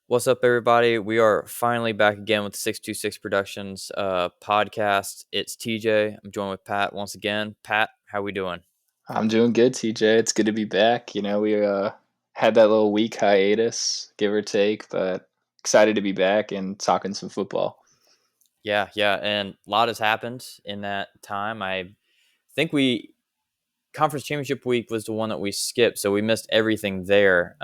What's up, everybody? We are finally back again with the 626 Productions podcast. It's TJ. I'm joined with Pat once again. Pat, how we doing? I'm doing good, TJ. It's good to be back. We had that little week hiatus, give or take, but excited to be back and talking some football. Yeah, and a lot has happened in that time. I think we conference championship week was the one that we skipped, so we missed everything there.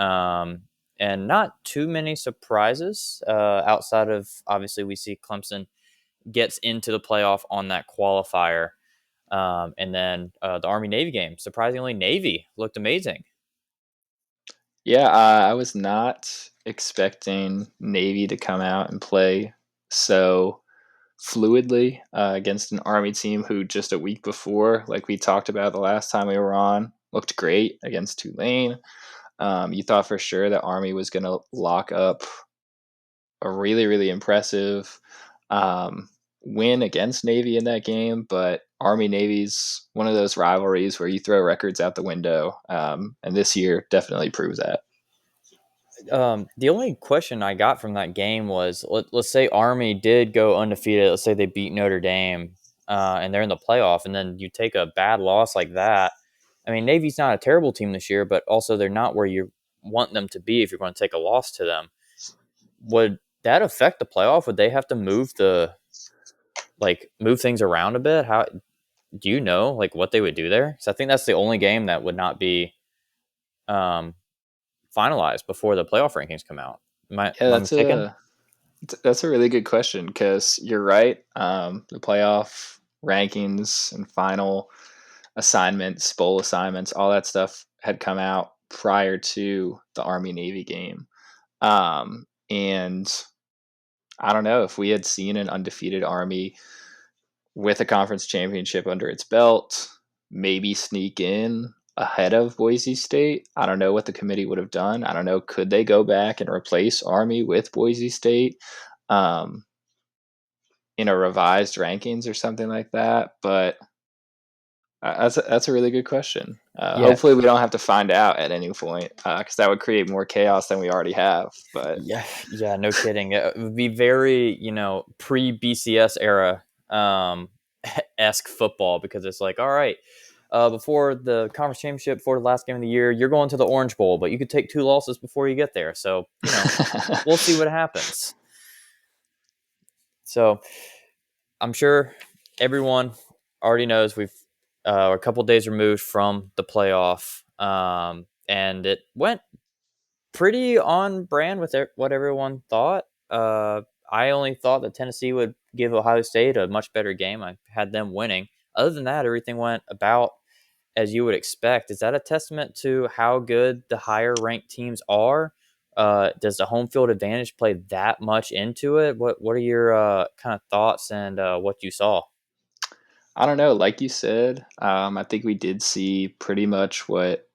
And not too many surprises outside of obviously we see Clemson gets into the playoff on that qualifier. And then the Army Navy game. Surprisingly, Navy looked amazing. Yeah, I was not expecting Navy to come out and play so fluidly against an Army team who just a week before, like we talked about the last time we were on, looked great against Tulane. You thought for sure that Army was going to lock up a really, really impressive um, win against Navy in that game. But Army Navy's one of those rivalries where you throw records out the window. And this year definitely proves that. The only question I got from that game was let's say Army did go undefeated. Let's say they beat Notre Dame and they're in the playoff, and then you take a bad loss like that. I mean, Navy's not a terrible team this year, but also they're not where you want them to be if you're going to take a loss to them. Would that affect the playoff? Would they have to move things around a bit? How do you know what they would do there? Because I think that's the only game that would not be um, finalized before the playoff rankings come out. Yeah, Am I mistaken? that's a really good question because you're right. The playoff rankings and final assignments, bowl assignments, all that stuff had come out prior to the Army Navy game. And I don't know if we had seen an undefeated Army with a conference championship under its belt, maybe sneak in ahead of Boise State. I don't know what the committee would have done. I don't know. Could they go back and replace Army with Boise State um, in a revised rankings or something like that? But that's a really good question. Yeah, Hopefully, we don't have to find out at any point because that would create more chaos than we already have. But yeah, no kidding. It would be very, pre BCS era esque football because it's like, all right, before the conference championship, before the last game of the year, you're going to the Orange Bowl, but you could take two losses before you get there. So, we'll see what happens. So, I'm sure everyone already knows we're a couple days removed from the playoff, and it went pretty on brand with what everyone thought. I only thought that Tennessee would give Ohio State a much better game. I had them winning. Other than that, everything went about as you would expect. Is that a testament to how good the higher ranked teams are? Does the home field advantage play that much into it? What are your kind of thoughts and what you saw? I don't know. Like you said, I think we did see pretty much what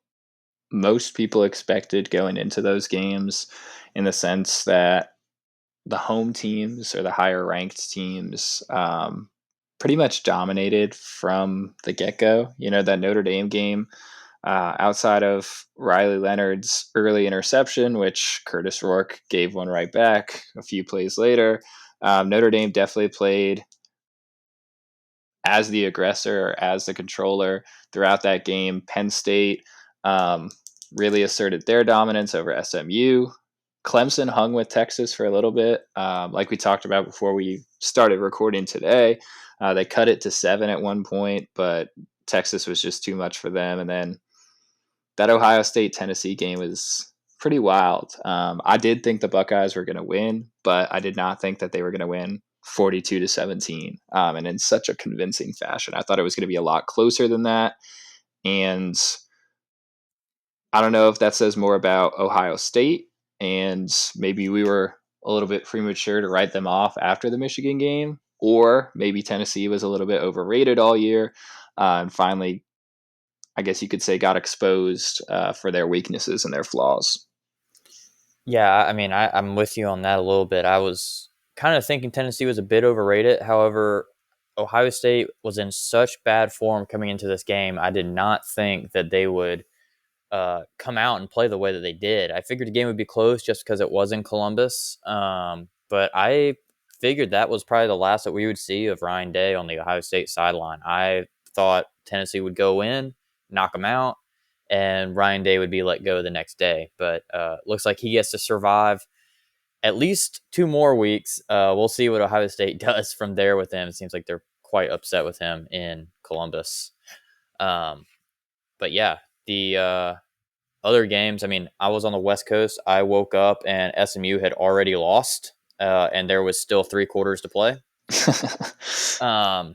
most people expected going into those games in the sense that the home teams or the higher ranked teams pretty much dominated from the get go. That Notre Dame game, outside of Riley Leonard's early interception, which Curtis Rourke gave one right back a few plays later, Notre Dame definitely played as the aggressor or as the controller throughout that game. Penn State really asserted their dominance over SMU. Clemson hung with Texas for a little bit. Like we talked about before we started recording today, they cut it to 7 at one point, but Texas was just too much for them. And then that Ohio State Tennessee game was pretty wild. I did think the Buckeyes were going to win, but I did not think that they were going to win 42-17, and in such a convincing fashion. I thought it was going to be a lot closer than that. And I don't know if that says more about Ohio State, and maybe we were a little bit premature to write them off after the Michigan game, or maybe Tennessee was a little bit overrated all year, and finally, I guess you could say, got exposed for their weaknesses and their flaws. Yeah, I mean, I'm with you on that a little bit. I was kind of thinking Tennessee was a bit overrated. However, Ohio State was in such bad form coming into this game. I did not think that they would come out and play the way that they did. I figured the game would be close just because it was in Columbus, but I figured that was probably the last that we would see of Ryan Day on the Ohio State sideline. I thought Tennessee would go in, knock him out, and Ryan Day would be let go the next day. But looks like he gets to survive at least 2 more weeks. We'll see what Ohio State does from there with him. It seems like they're quite upset with him in Columbus. Um, but yeah, the other games, I mean, I was on the West Coast. I woke up and SMU had already lost, and there was still 3 quarters to play. Um,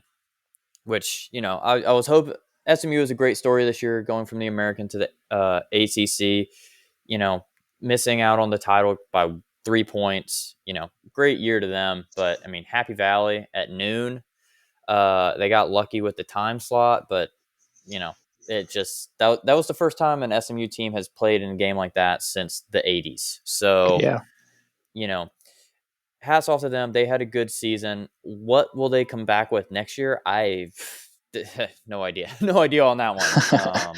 which, I was hoping SMU was a great story this year, going from the American to the ACC, you know, missing out on the title by 3 points, great year to them. But I mean, Happy Valley at noon, they got lucky with the time slot, but you know, it just that was the first time an SMU team has played in a game like that since the 80s. So, Yeah. you know, hats off to them. They had a good season. What will they come back with next year? I no idea. No idea on that one.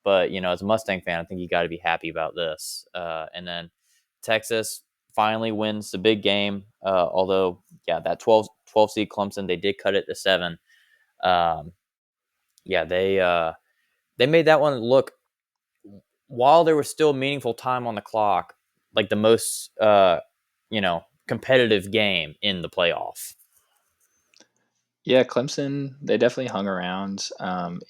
But as a Mustang fan, I think you got to be happy about this. And then Texas finally wins the big game. Although, yeah, that 12 seed Clemson, they did cut it to 7. Um, yeah, they made that one look, while there was still meaningful time on the clock, like the most competitive game in the playoff. Yeah, Clemson, they definitely hung around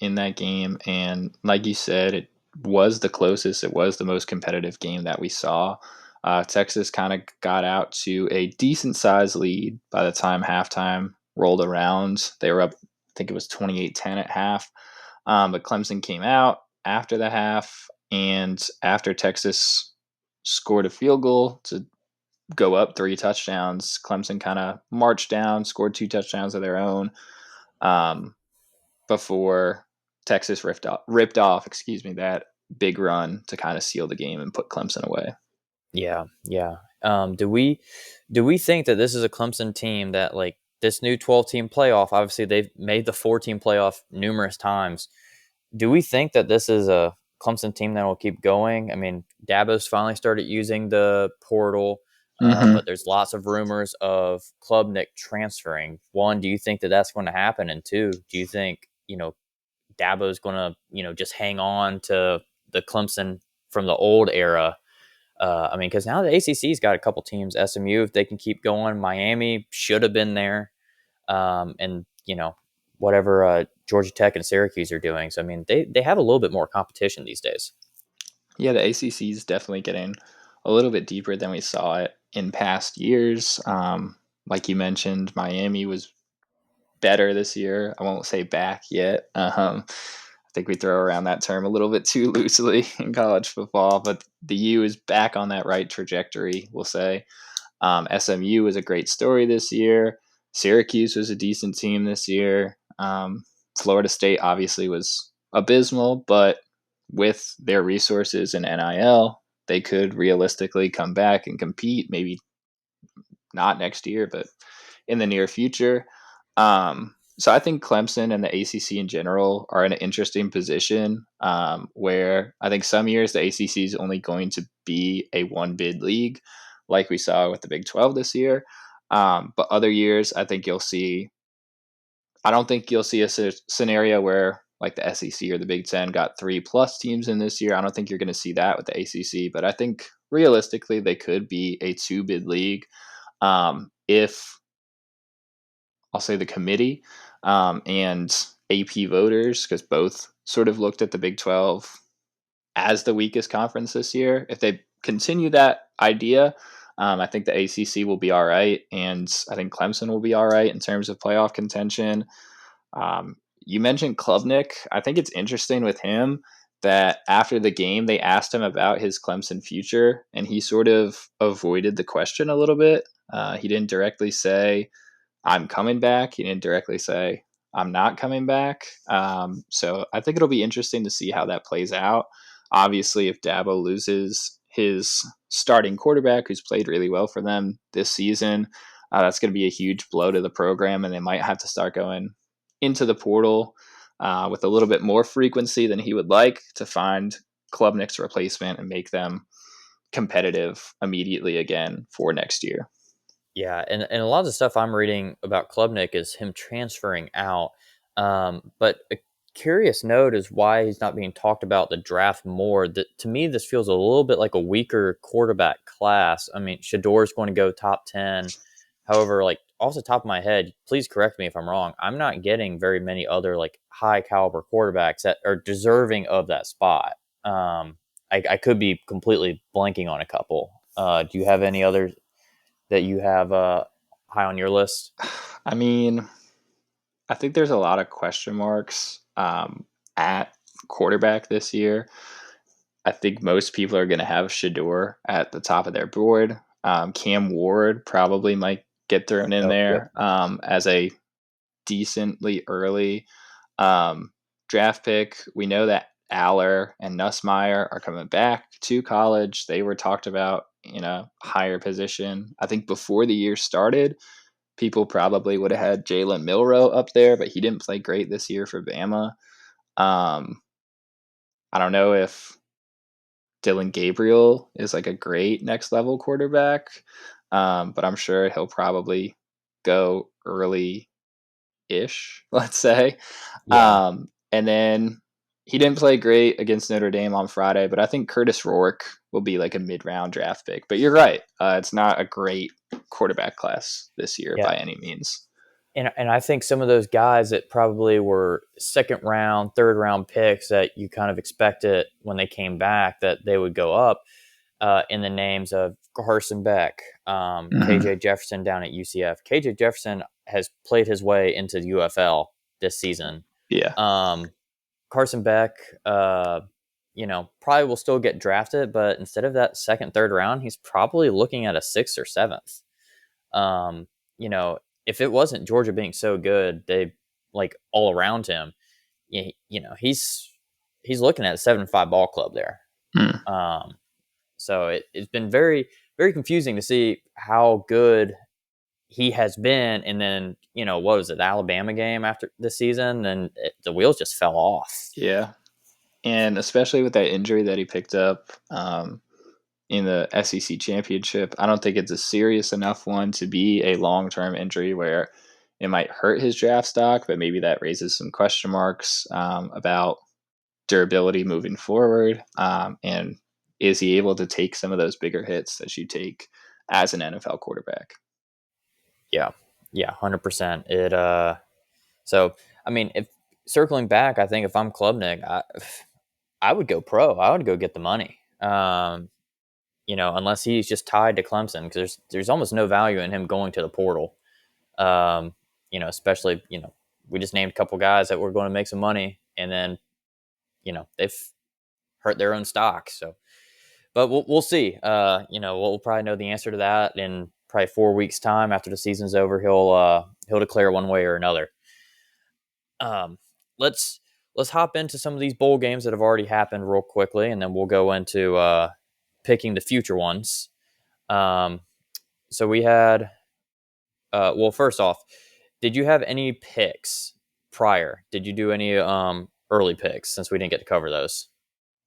in that game. And like you said, it was the closest, it was the most competitive game that we saw. Texas kind of got out to a decent sized lead by the time halftime rolled around. They were up, I think it was 28-10 at half. But Clemson came out after the half, and after Texas scored a field goal to go up 3 touchdowns, Clemson kind of marched down, scored 2 touchdowns of their own, um, before Texas ripped off, that big run to kind of seal the game and put Clemson away. Yeah, yeah. Do we think that this is a Clemson team that, like, this new 12-team playoff? Obviously, they've made the 4-team playoff numerous times. Do we think that this is a Clemson team that will keep going? I mean, Dabo's finally started using the portal, Mm-hmm. but there's lots of rumors of Klubnik transferring. One, do you think that that's going to happen? And two, do you think Dabo's going to just hang on to the Clemson from the old era? I mean, because now the ACC's got a couple teams. SMU, if they can keep going, Miami should have been there, and whatever Georgia Tech and Syracuse are doing. So I mean, they have a little bit more competition these days. Yeah, the ACC is definitely getting a little bit deeper than we saw it in past years. Like you mentioned, Miami was better this year. I won't say back yet. I think we throw around that term a little bit too loosely in college football, but the U is back on that right trajectory, we'll say. SMU was a great story this year. Syracuse was a decent team this year. Florida State obviously was abysmal, but with their resources and NIL, they could realistically come back and compete. Maybe not next year, but in the near future. So I think Clemson and the ACC in general are in an interesting position, where I think some years the ACC is only going to be a one bid league, like we saw with the Big 12 this year. But other years, I think you'll see. I don't think you'll see a scenario where like the SEC or the Big Ten got 3+ teams in this year. I don't think you're going to see that with the ACC, but I think realistically they could be a 2 bid league, if I'll say the committee, and AP voters, because both sort of looked at the Big 12 as the weakest conference this year. If they continue that idea, I think the ACC will be all right, and I think Clemson will be all right in terms of playoff contention. You mentioned Klubnik. I think it's interesting with him that after the game, they asked him about his Clemson future, and he sort of avoided the question a little bit. He didn't directly say, I'm coming back. He didn't directly say, I'm not coming back. So I think it'll be interesting to see how that plays out. Obviously, if Dabo loses his starting quarterback, who's played really well for them this season, that's going to be a huge blow to the program, and they might have to start going into the portal with a little bit more frequency than he would like to find Klubnik's replacement and make them competitive immediately again for next year. Yeah, and a lot of the stuff I'm reading about Klubnik is him transferring out. But a curious note is why he's not being talked about the draft more. That to me, this feels a little bit like a weaker quarterback class. I mean, Shador's going to go top 10. However, like off the top of my head, please correct me if I'm wrong. I'm not getting very many other like high caliber quarterbacks that are deserving of that spot. I could be completely blanking on a couple. Do you have any other that you have high on your list? I mean, I think there's a lot of question marks at quarterback this year. I think most people are going to have Shador at the top of their board. Cam Ward probably might get thrown in Oh, yep. there as a decently early um, draft pick. We know that Aller and Nussmeyer are coming back to college. They were talked about in a higher position. I think before the year started, people probably would have had Jalen Milrow up there, but he didn't play great this year for Bama. Um, I don't know if Dylan Gabriel is like a great next level quarterback, but I'm sure he'll probably go early ish, let's say. Yeah. And then he didn't play great against Notre Dame on Friday, but I think Curtis Rourke will be like a mid round draft pick. But you're right. It's not a great quarterback class this year Yeah. by any means. And I think some of those guys that probably were second round, third round picks that you kind of expected when they came back that they would go up in the names of Carson Beck, Mm-hmm. KJ Jefferson down at UCF. KJ Jefferson has played his way into the UFL this season. Yeah. Um, Carson Beck, probably will still get drafted, but instead of that second, third round, he's probably looking at a sixth or seventh. Um, you know, if it wasn't Georgia being so good, they like all around him, he's looking at a 7-5 ball club there. Mm. Um, so it's been very, very confusing to see how good he has been. And then, what was it, the Alabama game after this season? And the wheels just fell off. Yeah. And especially with that injury that he picked up in the SEC championship, I don't think it's a serious enough one to be a long term injury where it might hurt his draft stock, but maybe that raises some question marks about durability moving forward. And is he able to take some of those bigger hits that you take as an NFL quarterback? Yeah. Yeah. 100%. So, I mean, if circling back, I think if I'm Klubnik, I would go pro. I would go get the money. Unless he's just tied to Clemson, because there's almost no value in him going to the portal. Especially we just named a couple guys that were going to make some money, and then they've hurt their own stock. So, but we'll see. We'll probably know the answer to that in probably 4 weeks' time after the season's over. He'll declare one way or another. Um, let's let's hop into some of these bowl games that have already happened real quickly, and then we'll go into picking the future ones. Um, so we had, well, first off, did you have any picks prior? Did you do any early picks since we didn't get to cover those?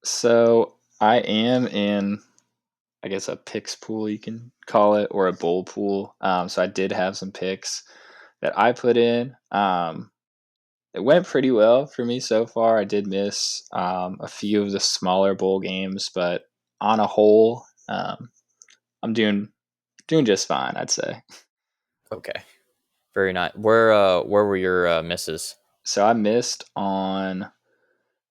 So I am in, I guess, a picks pool, you can call it, or a bowl pool. So I did have some picks that I put in. It went pretty well for me so far. I did miss a few of the smaller bowl games, but on a whole, I'm doing just fine, I'd say. Okay, very nice. Where were your misses? So I missed on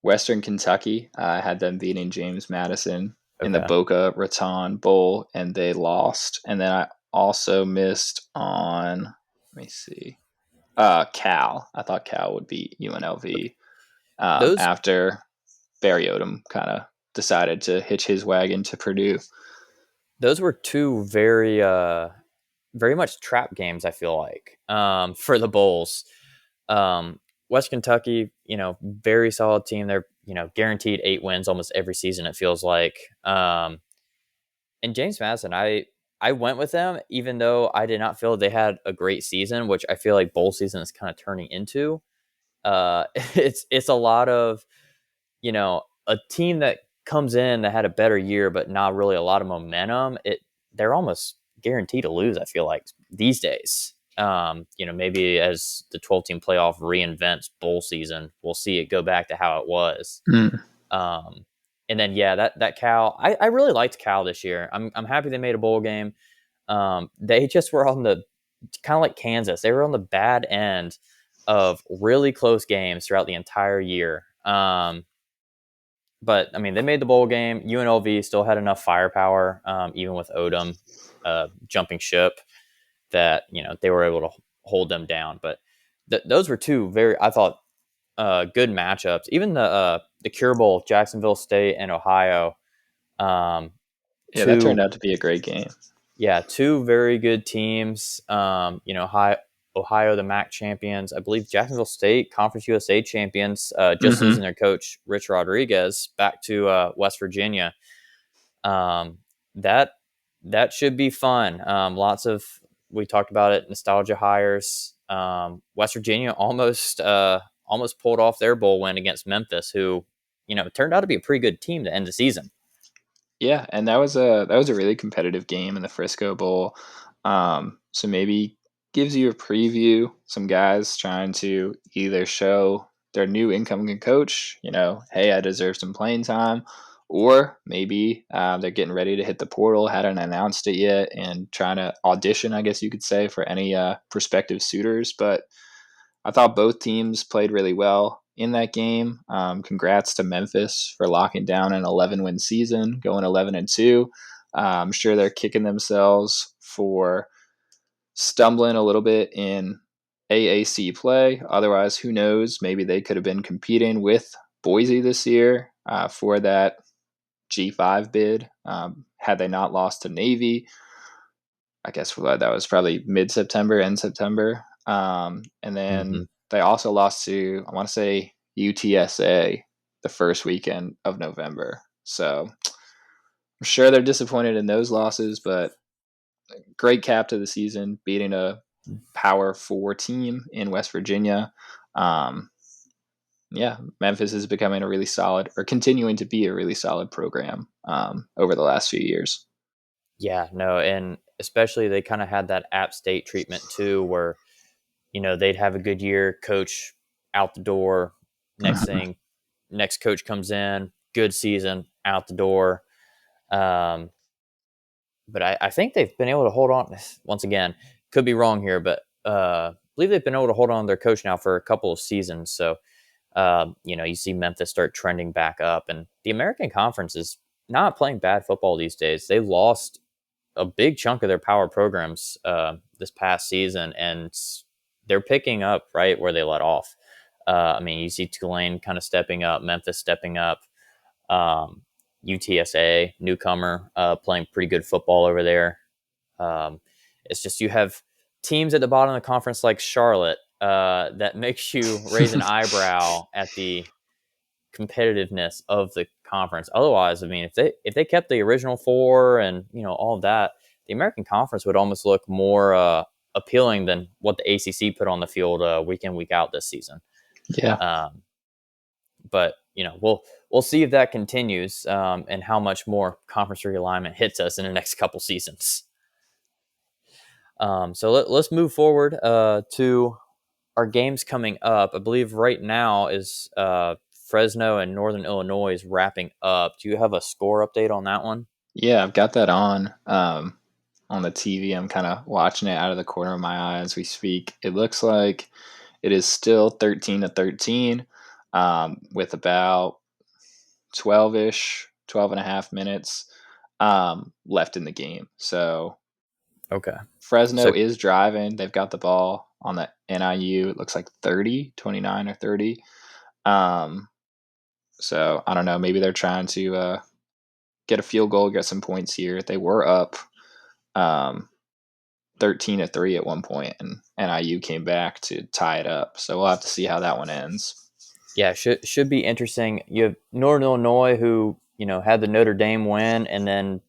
Western Kentucky. I had them beating James Madison in the Okay, Boca Raton Bowl, and they lost. And then I also missed on, let me see, Cal. I thought Cal would beat UNLV those after Barry Odom kind of decided to hitch his wagon to Purdue. those were two very very much trap games. I feel like for the Bulls. Um, West Kentucky, very solid team. They're guaranteed 8 wins almost every season. It feels like. And James Madison, I went with them even though I did not feel they had a great season, which I feel like bowl season is kind of turning into. It's a lot of a team that comes in that had a better year, but not really a lot of momentum, they're almost guaranteed to lose. I feel like these days. Maybe as the 12-team playoff reinvents bowl season, we'll see it go back to how it was. Mm. Um, and then yeah, that Cal, I really liked Cal this year. I'm happy they made a bowl game. They just were on the kind of like Kansas. They were on the bad end of really close games throughout the entire year. But I mean, they made the bowl game. UNLV still had enough firepower, even with Odom jumping ship, that they were able to hold them down. But those were two very, I thought, good matchups. Even the Cure Bowl, Jacksonville State and Ohio, um, Yeah, that turned two out to be a great game. yeah, two very good teams. Ohio, the MAC champions. I believe Jacksonville State, Conference USA champions, just losing Mm-hmm. their coach, Rich Rodriguez, back to West Virginia. Um, that that should be fun. Lots of, we talked about it, nostalgia hires. West Virginia almost pulled off their bowl win against Memphis, who turned out to be a pretty good team to end the season. Yeah, and that was a really competitive game in the Frisco Bowl. So maybe gives you a preview. Some guys trying to either show their new incoming coach, hey, I deserve some playing time, or maybe they're getting ready to hit the portal, hadn't announced it yet, and trying to audition, I guess you could say, for any prospective suitors. But I thought both teams played really well in that game. Congrats to Memphis for locking down an 11-win season, going 11-2. I'm sure they're kicking themselves for stumbling a little bit in AAC play. Otherwise, who knows? Maybe they could have been competing with Boise this year for that G5 bid. Had they not lost to Navy, I guess that was probably mid-September, end September. And then Mm-hmm. they also lost to, I want to say, UTSA the first weekend of November. So I'm sure they're disappointed in those losses, but great cap to the season, beating a Power 4 team in West Virginia. Um, yeah, Memphis is becoming a really solid, or continuing to be a really solid program over the last few years. Yeah, no, and especially they kind of had that App State treatment too, where they'd have a good year, coach out the door. Next thing, next coach comes in, good season, out the door. Um, but I think they've been able to hold on. Once again, could be wrong here, but I believe they've been able to hold on to their coach now for a couple of seasons. So you see Memphis start trending back up, and the American Conference is not playing bad football these days. They lost a big chunk of their power programs this past season, and they're picking up right where they let off. I mean, you see Tulane kind of stepping up, Memphis stepping up, um, UTSA newcomer playing pretty good football over there. Um, it's just you have teams at the bottom of the conference like Charlotte that makes you raise an eyebrow at the competitiveness of the conference. Otherwise, I mean, if they kept the original four and all of that, the American Conference would almost look more appealing than what the ACC put on the field week in week out this season. Yeah. Um, but we'll see if that continues and how much more conference realignment hits us in the next couple seasons. So let's move forward to our games coming up. I believe right now is Fresno and Northern Illinois is wrapping up. Do you have a score update on that one? Yeah, I've got that on the TV. I'm kind of watching it out of the corner of my eye as we speak. It looks like it is still 13-13 with about 12-ish, 12 and a half minutes left in the game. So Okay. So Fresno is driving. They've got the ball on the NIU. It looks like 30, 29 or 30. Um, so I don't know. Maybe they're trying to get a field goal, get some points here. They were up um, 13-3 at one point, and NIU came back to tie it up. So we'll have to see how that one ends. yeah, should be interesting. You have Northern Illinois who had the Notre Dame win, and then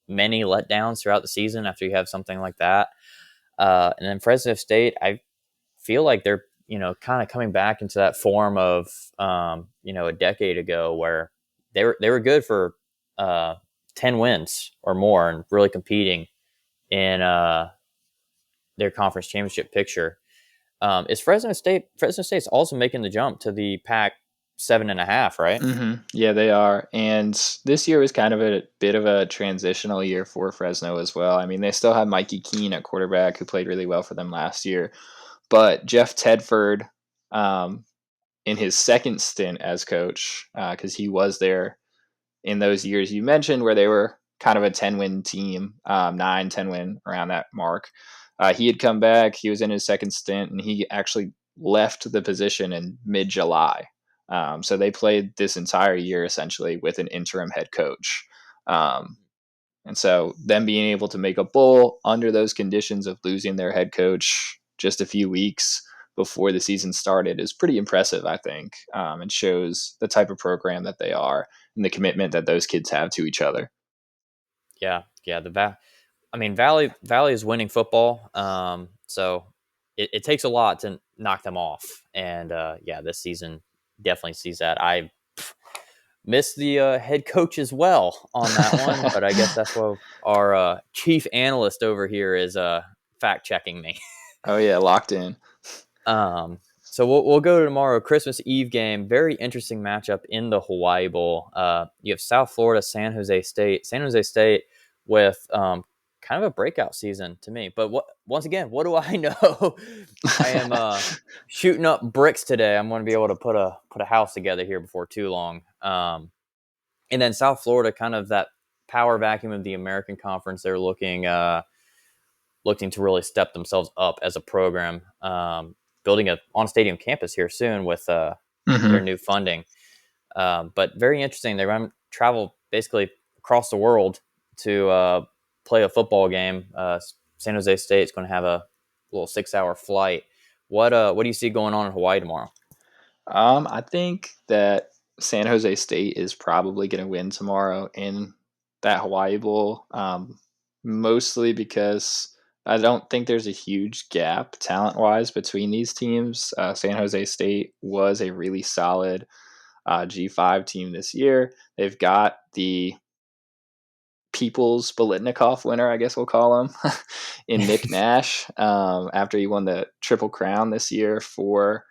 many letdowns throughout the season after you have something like that. And then Fresno State, I feel like they're kind of coming back into that form of a decade ago where they were good for uh, 10 wins or more and really competing in their conference championship picture. Is Fresno State's also making the jump to the Pac 7.5, right? Yeah, they are. And this year was kind of a bit of a transitional year for Fresno as well. I mean, they still have Mikey Keene at quarterback, who played really well for them last year. But Jeff Tedford, um, in his second stint as coach, because he was there in those years you mentioned where they were kind of a 10-win team, 9, 10 win around that mark. He had come back. He was in his second stint, and he actually left the position in mid-July. So they played this entire year essentially with an interim head coach. Um, and so them being able to make a bowl under those conditions of losing their head coach just a few weeks before the season started is pretty impressive, I think, and shows the type of program that they are and the commitment that those kids have to each other. Yeah, yeah. I mean, Valley is winning football, so it takes a lot to knock them off. And yeah, this season definitely sees that. I missed the head coach as well on that one, but I guess that's what our chief analyst over here is fact checking me. Oh yeah, locked in. So we'll go to tomorrow, Christmas Eve game. Very interesting matchup in the Hawaii Bowl. You have South Florida, San Jose State. San Jose State with kind of a breakout season to me. But once again, what do I know? I am shooting up bricks today. I'm going to be able to put a house together here before too long. And then South Florida, kind of that power vacuum of the American Conference. They're looking to really step themselves up as a program, building a on stadium campus here soon with their Hmm. new funding. But very interesting. They run travel basically across the world to play a football game. San Jose State is going to have a little 6 hour flight. What do you see going on in Hawaii tomorrow? I think that San Jose State is probably going to win tomorrow in that Hawaii Bowl, mostly because I don't think there's a huge gap talent wise between these teams. San Jose State was a really solid G5 team this year. They've got the People's Bolitnikoff winner, I guess we'll call him, in Nick Nash, after he won the Triple Crown this year for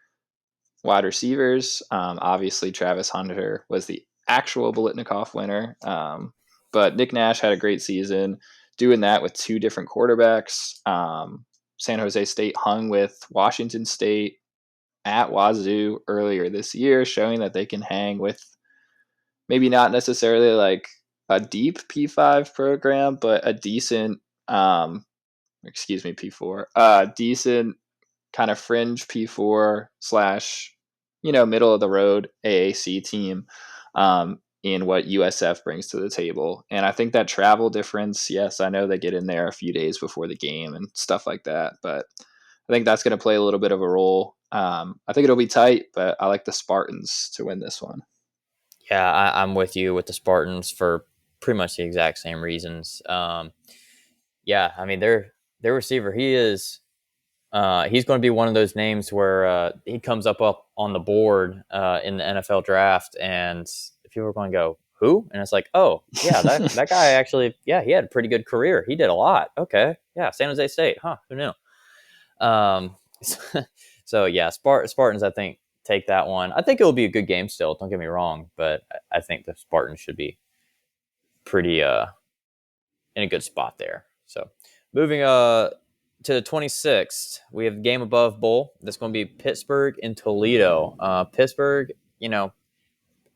wide receivers. Obviously, Travis Hunter was the actual Bolitnikoff winner, but Nick Nash had a great season doing that with two different quarterbacks. San Jose State hung with Washington State at Wazoo earlier this year, showing that they can hang with maybe not necessarily like a deep P5 program, but a decent, excuse me, P4, decent kind of fringe P4 slash, middle of the road AAC team, in what USF brings to the table. And I think that travel difference, yes, I know they get in there a few days before the game and stuff like that, but I think that's going to play a little bit of a role. I think it'll be tight, but I like the Spartans to win this one. Yeah, I'm with you with the Spartans for pretty much the exact same reasons. Yeah, I mean their receiver, he's going to be one of those names where he comes up on the board in the NFL draft, and people are going to go, "Who?" And it's like, "Oh, yeah, that guy actually, yeah, he had a pretty good career. He did a lot. Okay, yeah, San Jose State, huh? Who knew?" Um, so yeah, Spartans, I think take that one. I think it will be a good game still. Don't get me wrong, but I think the Spartans should be pretty in a good spot there. So moving to the 26th, we have the game above bowl. That's going to be Pittsburgh and Toledo. Pittsburgh,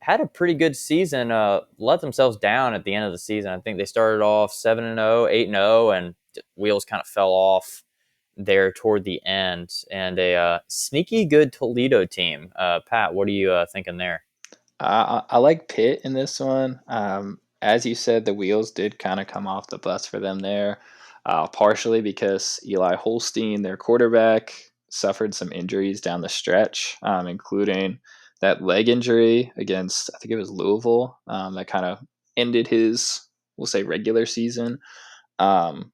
had a pretty good season. Let themselves down at the end of the season. I think they started off 7-0, 8-0, and wheels kind of fell off there toward the end. And a sneaky good Toledo team. Pat, what are you thinking there? I like Pitt in this one. As you said, the wheels did kind of come off the bus for them there, partially because Eli Holstein, their quarterback, suffered some injuries down the stretch, including that leg injury against, I think it was Louisville, that kind of ended his, we'll say, regular season. Um,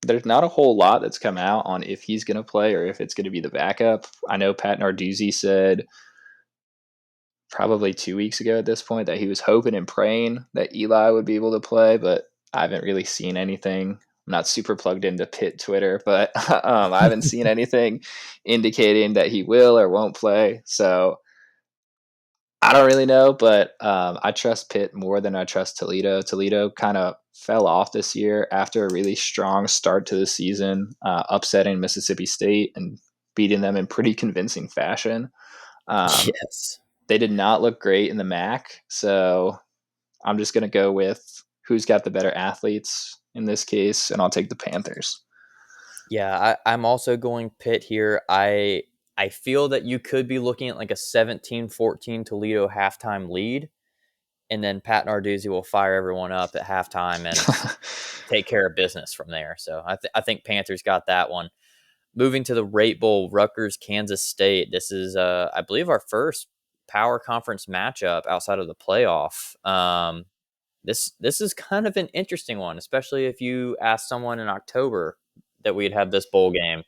there's not a whole lot that's come out on if he's going to play or if it's going to be the backup. I know Pat Narduzzi said probably 2 weeks ago at this point that he was hoping and praying that Eli would be able to play, but I haven't really seen anything. I'm not super plugged into Pitt Twitter, but I haven't seen anything indicating that he will or won't play. So I don't really know, but I trust Pitt more than I trust Toledo. Toledo kind of fell off this year after a really strong start to the season, upsetting Mississippi State and beating them in pretty convincing fashion. Um, Yes. they did not look great in the MAC, so I'm just going to go with who's got the better athletes in this case, and I'll take the Panthers. Yeah, I'm also going Pitt here. I feel that you could be looking at like a 17-14 Toledo halftime lead, and then Pat Narduzzi will fire everyone up at halftime and take care of business from there. So I think Panthers got that one. Moving to the Rate Bowl, Rutgers, Kansas State. This is, I believe, our first power conference matchup outside of the playoff. This is kind of an interesting one, especially if you ask someone in October that we'd have this bowl game.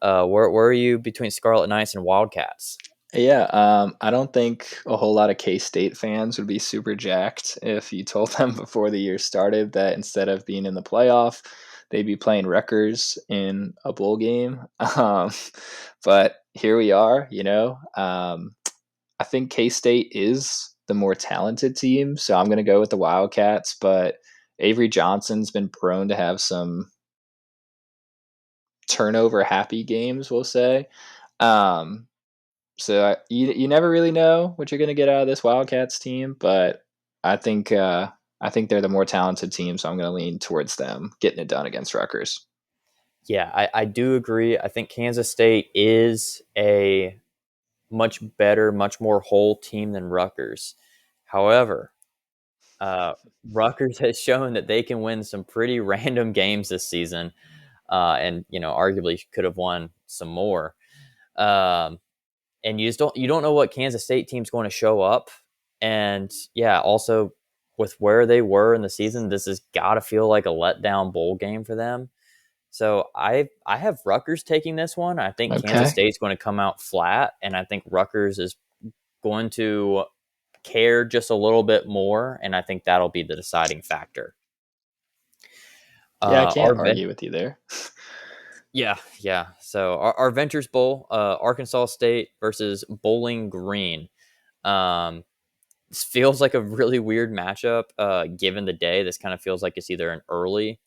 Where are you between Scarlet Knights and Wildcats? Yeah, I don't think a whole lot of K State fans would be super jacked if you told them before the year started that instead of being in the playoff, they'd be playing Rutgers in a bowl game. But here we are, you know. I think K State is the more talented team, so I'm going to go with the Wildcats. But Avery Johnson's been prone to have some turnover happy games, we'll say. Um, you never really know what you're going to get out of this Wildcats team, but I think I think they're the more talented team, so I'm going to lean towards them getting it done against Rutgers. Yeah, I do agree. I think Kansas State is a much better, much more whole team than Rutgers. However, uh, Rutgers has shown that they can win some pretty random games this season, and arguably could have won some more. Um, and you don't know what Kansas State team's going to show up. And yeah, also with where they were in the season, this has got to feel like a letdown bowl game for them. So I have Rutgers taking this one. I think Kansas Okay. State's going to come out flat, and I think Rutgers is going to care just a little bit more, and I think that'll be the deciding factor. Yeah, I can't Our argue with you there. Yeah, yeah. So our Ventures Bowl, Arkansas State versus Bowling Green. Um, this feels like a really weird matchup. Given the day, this kind of feels like it's either an early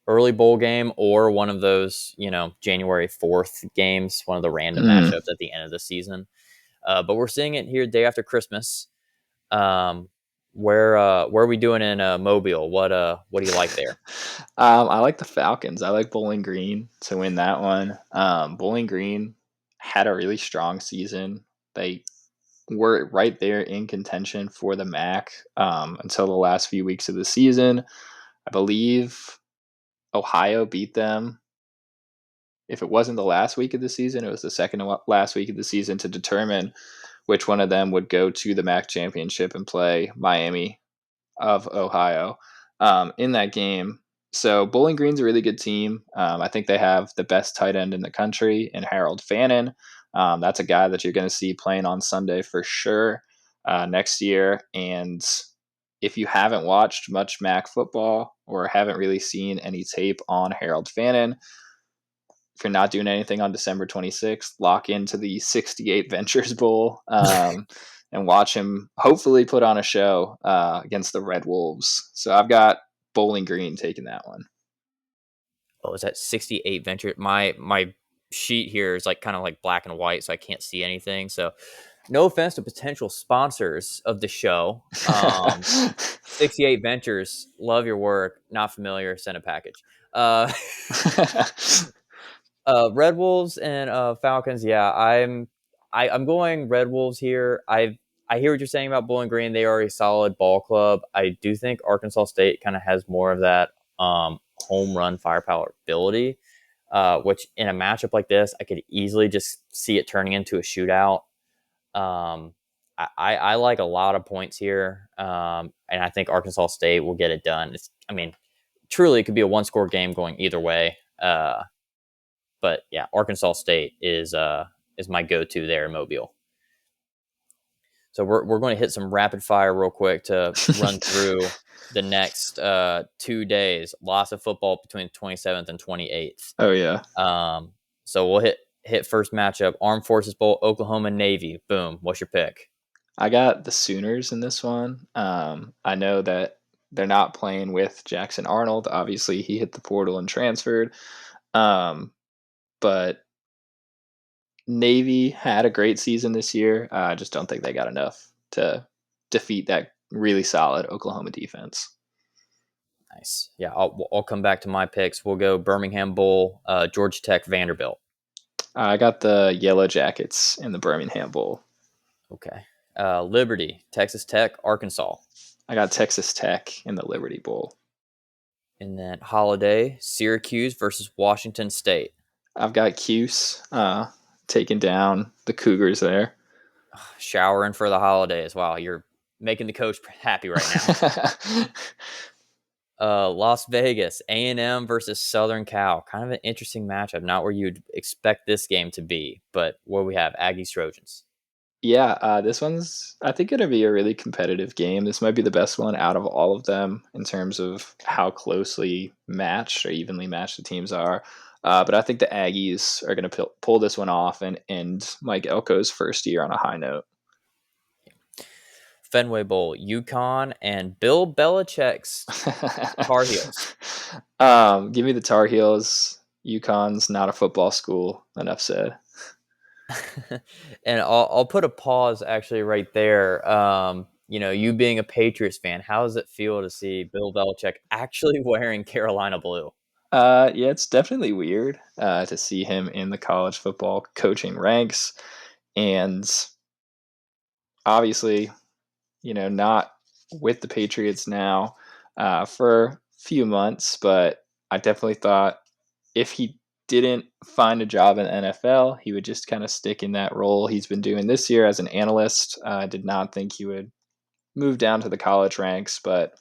bowl game or one of those January 4th games, one of the random Mm. matchups at the end of the season. But we're seeing it here day after Christmas. Um, where are we doing in Mobile? What do you like there? I like the Falcons. I like Bowling Green to win that one. Bowling Green had a really strong season. They were right there in contention for the MAC until the last few weeks of the season. I believe Ohio beat them. If it wasn't the last week of the season, it was the second last week of the season to determine which one of them would go to the MAC championship and play Miami of Ohio in that game. So Bowling Green's a really good team. I think they have the best tight end in the country in Harold Fannin. That's a guy that you're going to see playing on Sunday for sure next year. And if you haven't watched much MAC football or haven't really seen any tape on Harold Fannin, if you're not doing anything on December 26th, lock into the 68 Ventures Bowl and watch him hopefully put on a show against the Red Wolves. So I've got Bowling Green taking that one. Oh, is that 68 Venture? My sheet here is like kind of like black and white, so I can't see anything. So no offense to potential sponsors of the show. 68 Ventures, love your work. Not familiar, send a package. Uh, Red Wolves and Falcons. Yeah, I'm going Red Wolves here. I hear what you're saying about Bowling Green. They are a solid ball club. I do think Arkansas State kind of has more of that home run firepower ability, which in a matchup like this, I could easily just see it turning into a shootout. Um, I like a lot of points here, and I think Arkansas State will get it done. I mean, truly, it could be a one score game going either way. But yeah, Arkansas State is my go to there in Mobile. So we're going to hit some rapid fire real quick to run through the next 2 days. Lots of football between the 27th and 28th. Oh yeah. Um, so we'll hit first matchup: Armed Forces Bowl, Oklahoma Navy. Boom. What's your pick? I got the Sooners in this one. I know that they're not playing with Jackson Arnold. Obviously, he hit the portal and transferred. Um, but Navy had a great season this year. I just don't think they got enough to defeat that really solid Oklahoma defense. Nice. Yeah, I'll come back to my picks. We'll go Birmingham Bowl, Georgia Tech, Vanderbilt. I got the Yellow Jackets in the Birmingham Bowl. Okay. Liberty, Texas Tech, Arkansas. I got Texas Tech in the Liberty Bowl. And then Holiday, Syracuse versus Washington State. I've got Cuse taking down the Cougars there. Showering for the holidays. Wow, you're making the coach happy right now. Las Vegas, A&M versus Southern Cal. Kind of an interesting matchup. Not where you'd expect this game to be, but where we have Aggies Trojans. Yeah, this one's, I think, going to be a really competitive game. This might be the best one out of all of them in terms of how closely matched or evenly matched the teams are. But I think the Aggies are going to pull this one off and end Mike Elko's first year on a high note. Fenway Bowl, UConn and Bill Belichick's Tar Heels. Give me the Tar Heels. UConn's not a football school. Enough said. And I'll put a pause actually right there. You being a Patriots fan, how does it feel to see Bill Belichick actually wearing Carolina blue? Yeah, it's definitely weird to see him in the college football coaching ranks. And obviously, not with the Patriots now for a few months, but I definitely thought if he didn't find a job in the NFL, he would just kind of stick in that role he's been doing this year as an analyst. I did not think he would move down to the college ranks, but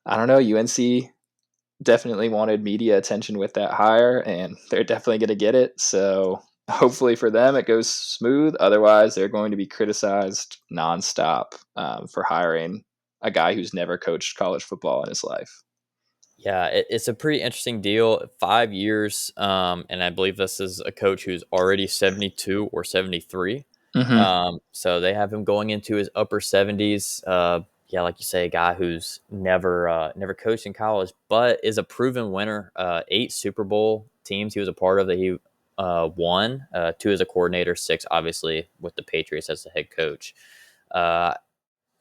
I don't know. UNC definitely wanted media attention with that hire, and they're definitely going to get it. So hopefully for them, it goes smooth. Otherwise, they're going to be criticized nonstop for hiring a guy who's never coached college football in his life. Yeah, it's a pretty interesting deal. 5 years, and I believe this is a coach who's already 72 or 73. Mm-hmm. So they have him going into his upper 70s. Yeah, like you say, a guy who's never coached in college, but is a proven winner. 8 Super Bowl teams he was a part of that he won. Two as a coordinator, six obviously with the Patriots as the head coach. Uh,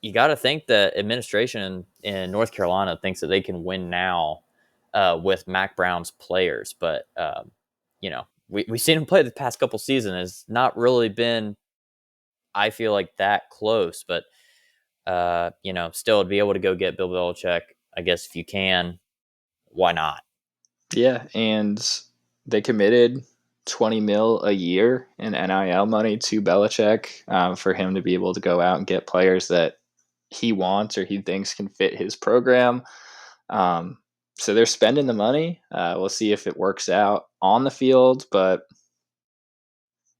you got to think that administration in North Carolina thinks that they can win now with Mac Brown's players, but we've seen him play the past couple seasons. It's not really been, I feel like, that close, but still to be able to go get Bill Belichick, I guess if you can, why not? Yeah, and they committed 20 mil a year in NIL money to Belichick for him to be able to go out and get players that he wants or he thinks can fit his program. Um, so they're spending the money. We'll see if it works out on the field, but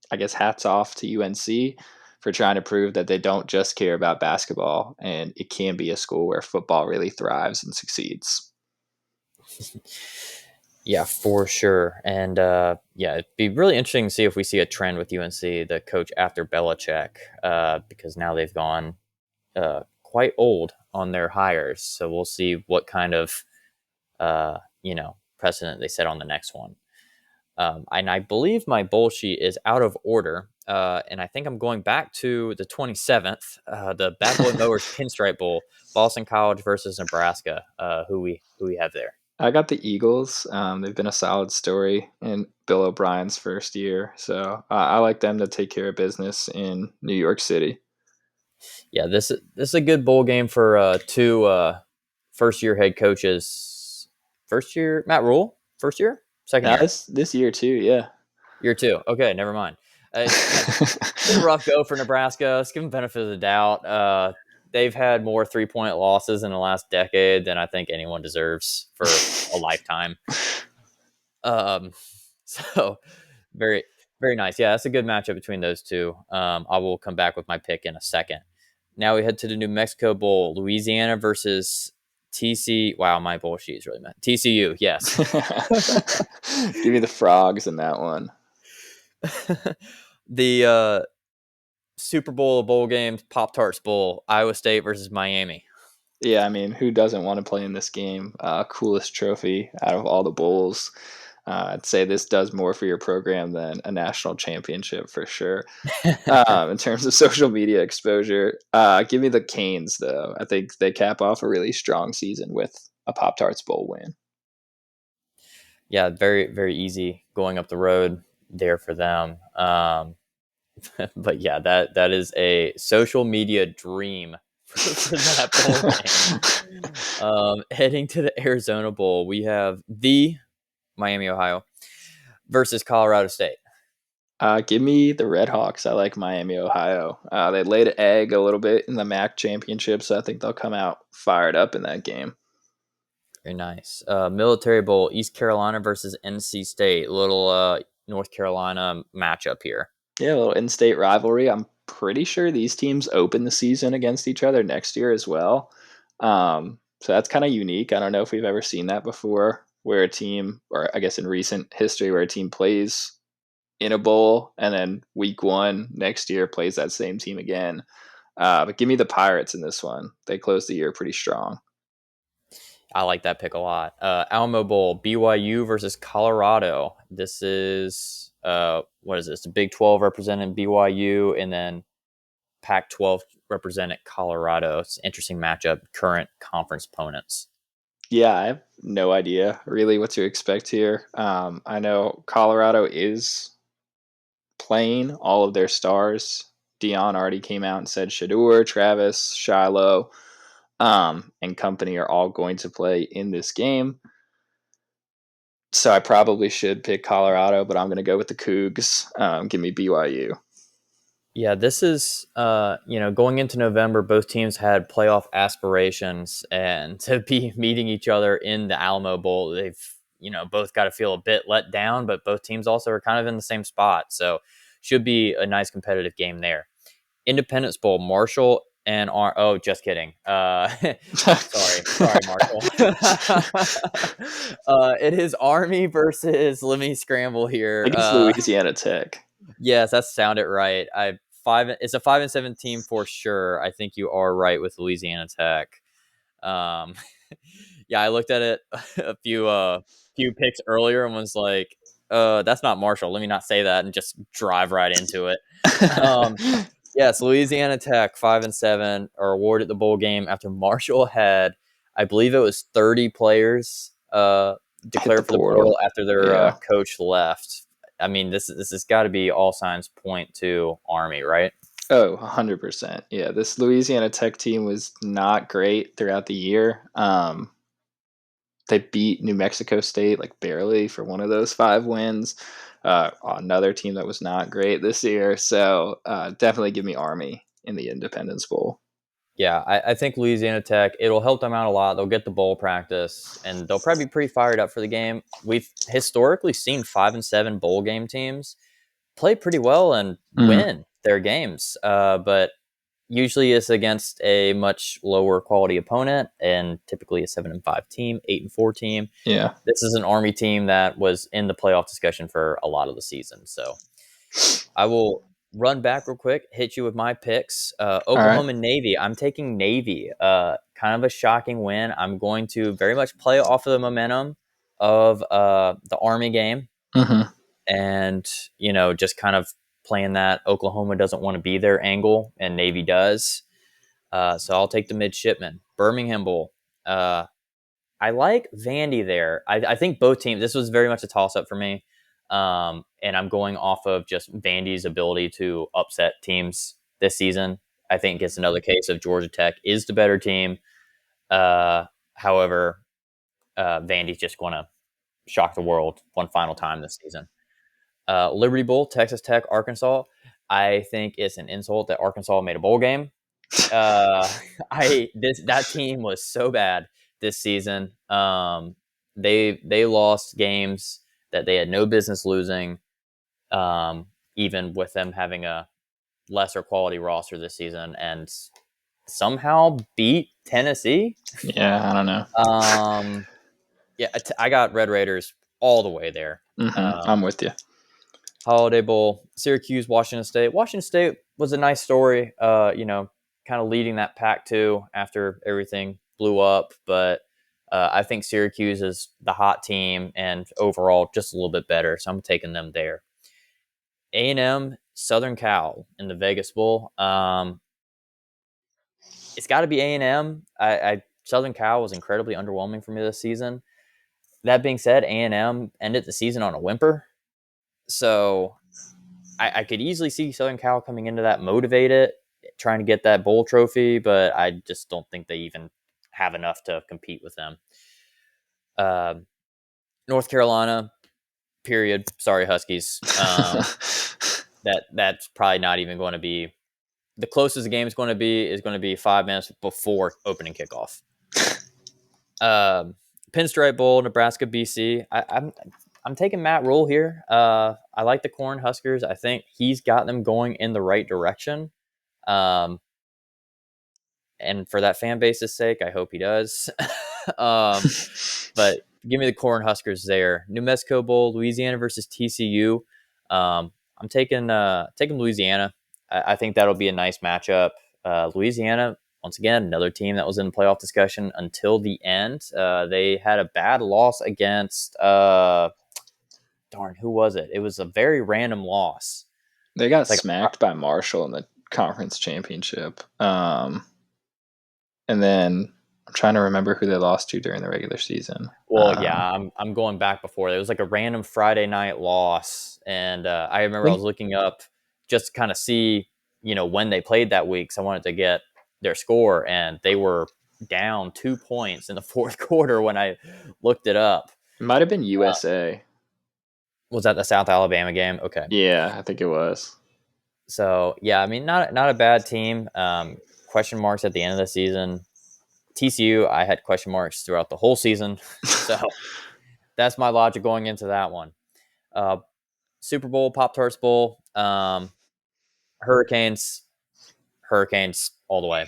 I guess hats off to UNC for trying to prove that they don't just care about basketball and it can be a school where football really thrives and succeeds. Yeah, for sure. And it'd be really interesting to see if we see a trend with UNC, the coach after Belichick, because now they've gone quite old on their hires. So we'll see what kind of precedent they set on the next one. And I believe my bowl sheet is out of order, and I think I'm going back to the 27th, the Bad Boy Mowers Pinstripe Bowl, Boston College versus Nebraska. Who we have there? I got the Eagles. They've been a solid story in Bill O'Brien's first year. So I like them to take care of business in New York City. Yeah, this is a good bowl game for two first year head coaches. First year Matt Rule, first year, second Now, year. this year, too. Yeah. Year two. Okay, never mind. It's been a rough go for Nebraska. Let's give them benefit of the doubt. They've had more 3-point losses in the last decade than I think anyone deserves for a lifetime. Um, so very. Very nice. Yeah, that's a good matchup between those two. I will come back with my pick in a second. Now we head to the New Mexico Bowl, Louisiana versus TC. Wow, my bowl sheet is really mad. TCU, yes. Give me the frogs in that one. The Super Bowl of bowl games, Pop Tarts Bowl, Iowa State versus Miami. Yeah, I mean, who doesn't want to play in this game? Coolest trophy out of all the bowls. I'd say this does more for your program than a national championship for sure. In terms of social media exposure, give me the Canes though. I think they cap off a really strong season with a Pop Tarts Bowl win. Yeah, very, very easy going up the road there for them. But yeah, that is a social media dream for that bowl game. Heading to the Arizona Bowl, we have the Miami, Ohio versus Colorado State. Give me the Red Hawks. I like Miami, Ohio. They laid an egg a little bit in the MAC championship, so I think they'll come out fired up in that game. Very nice. Military Bowl, East Carolina versus NC State. Little North Carolina matchup here. Yeah, a little in-state rivalry. I'm pretty sure these teams open the season against each other next year as well. So that's kind of unique. I don't know if we've ever seen that before, where a team, or I guess in recent history, where a team plays in a bowl and then week one next year plays that same team again. But give me the Pirates in this one. They closed the year pretty strong. I like that pick a lot. Alamo Bowl, BYU versus Colorado. This is what is this? The Big 12 representing BYU, and then Pac 12 represented Colorado. It's an interesting matchup. Current conference opponents. Yeah, I have no idea really what to expect here. I know Colorado is playing all of their stars. Dion already came out and said Shadur, Travis, Shiloh, and company are all going to play in this game. So I probably should pick Colorado, but I'm going to go with the Cougs. Give me BYU. Yeah, this is going into November, both teams had playoff aspirations, and to be meeting each other in the Alamo Bowl, they've both got to feel a bit let down, but both teams also are kind of in the same spot, so should be a nice competitive game there. Independence Bowl, Marshall and oh, just kidding. Sorry, Marshall. It is Army versus. Let me scramble I here. think it's Louisiana Tech. Yes, that sounded right. I five. It's a 5-7 team for sure. I think you are right with Louisiana Tech. Um, yeah, I looked at it a few picks earlier and was like, that's not Marshall. Let me not say that and just drive right into it. Um, yes, Louisiana Tech 5-7 are awarded the bowl game after Marshall had, I believe it was 30 players Hit the declared for the portal portal. after their Yeah. coach left. I mean, this has got to be all signs point to Army, right? Oh, 100%. Yeah, this Louisiana Tech team was not great throughout the year. They beat New Mexico State like barely for one of those 5 wins. Another team that was not great this year. So definitely give me Army in the Independence Bowl. Yeah, I think Louisiana Tech, it'll help them out a lot. They'll get the bowl practice and they'll probably be pretty fired up for the game. We've historically seen 5-7 bowl game teams play pretty well and Mm-hmm. win their games. But usually it's against a much lower quality opponent and typically a 7-5 team, 8-4 team. Yeah. This is an Army team that was in the playoff discussion for a lot of the season. So I will run back real quick, hit you with my picks. All right. Oklahoma Navy. I'm taking Navy. Kind of a shocking win. I'm going to very much play off of the momentum of the Army game, Mm-hmm. and just kind of playing that Oklahoma doesn't want to be their angle, and Navy does. So I'll take the midshipmen. Birmingham Bowl. I like Vandy there. I think both teams. This was very much a toss up for me, and I'm going off of just Vandy's ability to upset teams this season. I think it's another case of Georgia Tech is the better team. However, Vandy's just going to shock the world one final time this season. Liberty Bowl, Texas Tech, Arkansas. I think it's an insult that Arkansas made a bowl game. Uh, that team was so bad this season. They lost games that they had no business losing. even with them having a lesser quality roster this season, and somehow beat Tennessee. Yeah, I don't know. Um, yeah, I got Red Raiders all the way there. I'm with you. Holiday Bowl, Syracuse, Washington State. Washington State was a nice story. Kind of leading that Pac-2 after everything blew up, but I think Syracuse is the hot team and overall just a little bit better, so I'm taking them there. A&M, Southern Cal in the Vegas Bowl. It's got to be A&M. Southern Cal was incredibly underwhelming for me this season. That being said, A&M ended the season on a whimper, so I could easily see Southern Cal coming into that motivated, trying to get that bowl trophy, but I just don't think they even have enough to compete with them. Uh, North Carolina, period. Sorry, Huskies. That's probably not even going to be the closest the game is going to be. Is going to be 5 minutes before opening kickoff. Um, Pinstripe Bowl, Nebraska, BC. I'm taking Matt Rule here. I like the Corn Huskers. I think he's got them going in the right direction. Um, and for that fan base's sake, I hope he does. um, but give me the Corn Huskers there. New Mexico Bowl, Louisiana versus TCU. I'm taking Louisiana. I think that'll be a nice matchup. Louisiana, once again, another team that was in the playoff discussion until the end. They had a bad loss against darn, who was it? It was a very random loss. They got It's like smacked by Marshall in the conference championship. And then I'm trying to remember who they lost to during the regular season. Well, yeah, I'm going back before. It was like a random Friday night loss, and I I remember I think was looking up just to kind of see, when they played that week. So I wanted to get their score, and they were down 2 points in the fourth quarter when I looked it up. it might have been Uh, USA. was that the South Alabama game? Okay, Yeah, I think it was. so yeah, I mean, not a bad team. Question marks at the end of the season. TCU, I had question marks throughout the whole season, so that's my logic going into that one. Uh, Super Bowl, Pop Tarts Bowl, Hurricanes, Hurricanes all the way.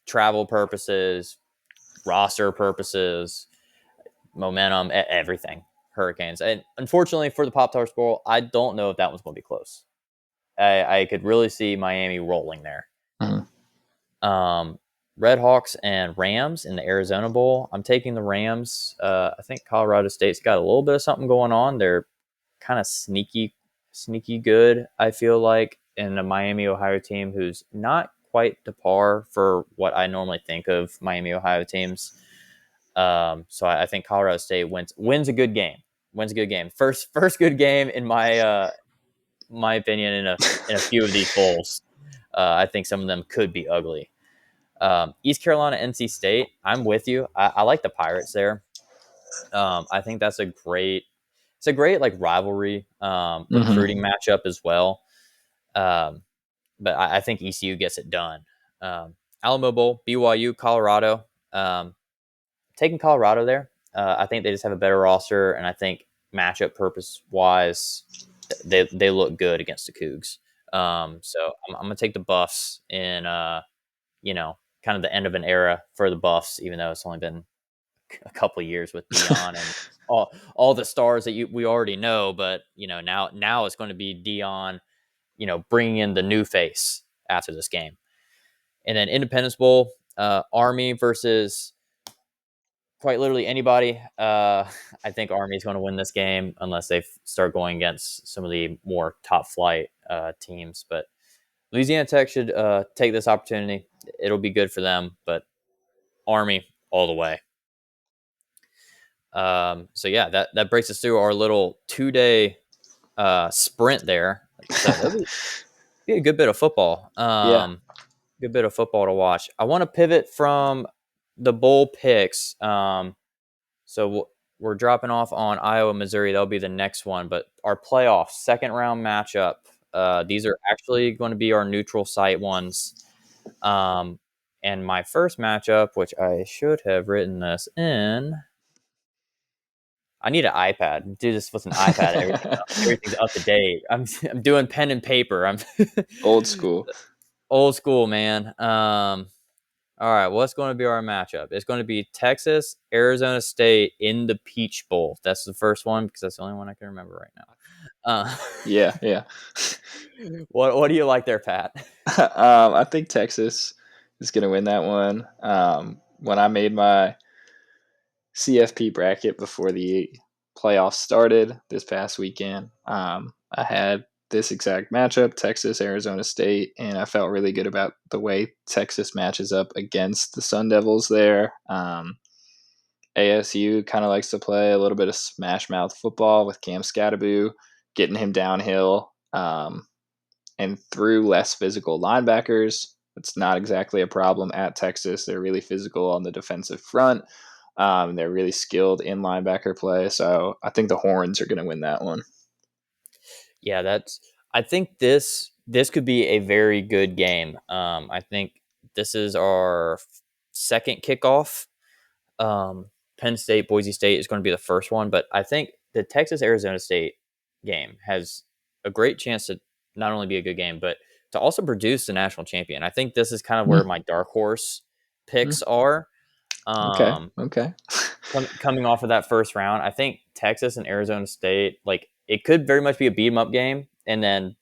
Travel purposes, roster purposes, momentum, everything. Hurricanes. And unfortunately for the Pop Tarts Bowl, I don't know if that one's going to be close. I could really see Miami rolling there. Mhm. Um, Red Hawks and Rams in the Arizona Bowl. I'm taking the Rams. I think Colorado State's got a little bit of something going on. They're kind of sneaky good, I feel like, in a Miami, Ohio team who's not quite to par for what I normally think of Miami, Ohio teams. So I think Colorado State wins a good game. Wins a good game. First good game in my opinion in a few of these bowls. I think some of them could be ugly. East Carolina, NC State. I'm with you. I like the Pirates there. I think it's a great like rivalry, Mhm. recruiting matchup as well. Um, but I think ECU gets it done. Alamo Bowl, BYU, Colorado. Taking Colorado there. I think they just have a better roster, and I think matchup purpose wise, they look good against the Cougs. So I'm gonna take the Buffs in kind of the end of an era for the Buffs, even though it's only been a couple of years with Dion and all the stars that we already know. But now it's going to be Dion, bringing in the new face after this game, and then Independence Bowl, Army versus quite literally anybody. I think Army is going to win this game unless they start going against some of the more top flight teams. But Louisiana Tech should take this opportunity. It'll be good for them, but Army all the way. So yeah, that breaks us through our little 2 day sprint there. So that'll be a good bit of football. Yeah. Good bit of football to watch. I want to pivot from the bowl picks. So we're dropping off on Iowa, Missouri. That'll be the next one. But our playoff second round matchup. These are actually going to be our neutral site ones. And my first matchup, which I should have written this in. I need an iPad. Do this with an iPad. Everything's up to date. I'm doing pen and paper. I'm Old school. old school, man. All right, what's going to be our matchup? It's going to be Texas, Arizona State in the Peach Bowl. That's the first one because that's the only one I can remember right now. Yeah, yeah. What do you like there, Pat? I think Texas is going to win that one. When I made my CFP bracket before the playoffs started this past weekend, I had this exact matchup, Texas, Arizona State, and I felt really good about the way Texas matches up against the Sun Devils there. ASU kind of likes to play a little bit of smash mouth football with Cam Scattaboo, getting him downhill. And through less physical linebackers. It's not exactly a problem at Texas. They're really physical on the defensive front. They're really skilled in linebacker play. So I think the Horns are going to win that one. Yeah, that's. I think this could be a very good game. I think this is our second kickoff. Um, Penn State, Boise State is going to be the first one, but I think the Texas Arizona State game has a great chance to not only be a good game, but to also produce the national champion. I think this is kind of where Mm, my dark horse mm, picks are. okay. Um, Okay. coming off of that first round, I think Texas and Arizona State, like it could very much be a beat 'em up game, and then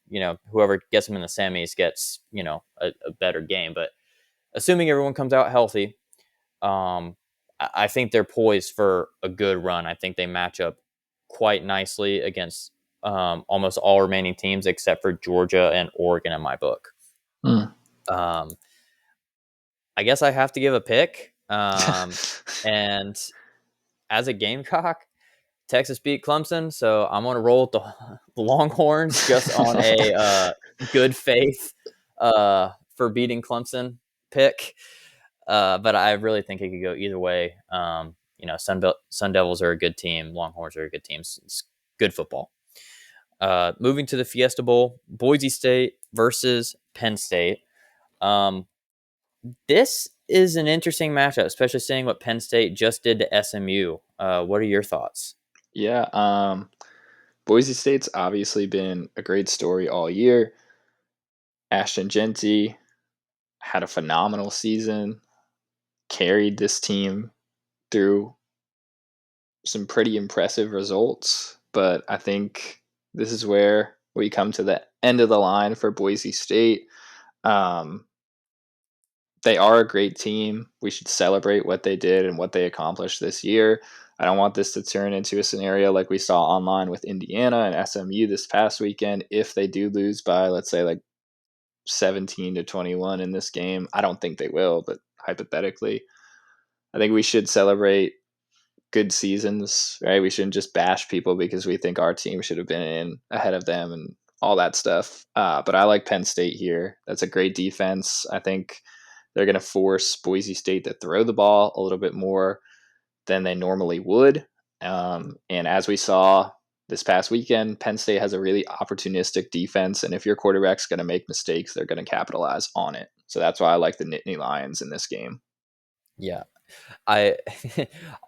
whoever gets them in the semis gets a better game. But assuming everyone comes out healthy, I think they're poised for a good run. I think they match up quite nicely against almost all remaining teams except for Georgia and Oregon in my book. Mm. Um, I guess I have to give a pick. And as a Gamecock, Texas beat Clemson, so I'm going to roll with the Longhorns just on a good faith for beating Clemson pick. But I really think it could go either way. Sun Devils are a good team. Longhorns are a good team. It's good football. Moving to the Fiesta Bowl, Boise State versus Penn State. Um, this is an interesting matchup, especially seeing what Penn State just did to SMU. What are your thoughts? Yeah. Boise State's obviously been a great story all year. Ashton Genty had a phenomenal season, carried this team through some pretty impressive results, but I think this is where we come to the end of the line for Boise State. Um, they are a great team. We should celebrate what they did and what they accomplished this year. I don't want this to turn into a scenario like we saw online with Indiana and SMU this past weekend. If they do lose by, let's say, like 17-21 in this game, I don't think they will, but hypothetically, I think we should celebrate good seasons, right? We shouldn't just bash people because we think our team should have been in ahead of them and all that stuff. But I like Penn State here. That's a great defense. I think they're going to force Boise State to throw the ball a little bit more than they normally would. And as we saw this past weekend, Penn State has a really opportunistic defense. And if your quarterback's going to make mistakes, they're going to capitalize on it. So that's why I like the Nittany Lions in this game. Yeah, I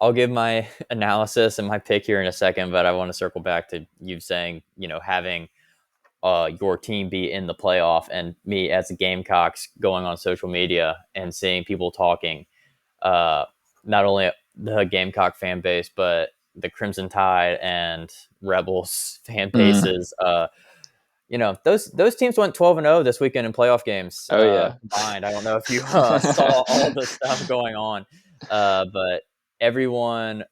I'll give my analysis and my pick here in a second, but I want to circle back to you saying, having your team be in the playoff and me as a Gamecocks going on social media and seeing people talking, uh, not only the Gamecock fan base, but the Crimson Tide and Rebels fan Mm. bases. Those teams went 12-0 this weekend in playoff games Oh, yeah. combined. I don't know if you saw all the stuff going on, but everyone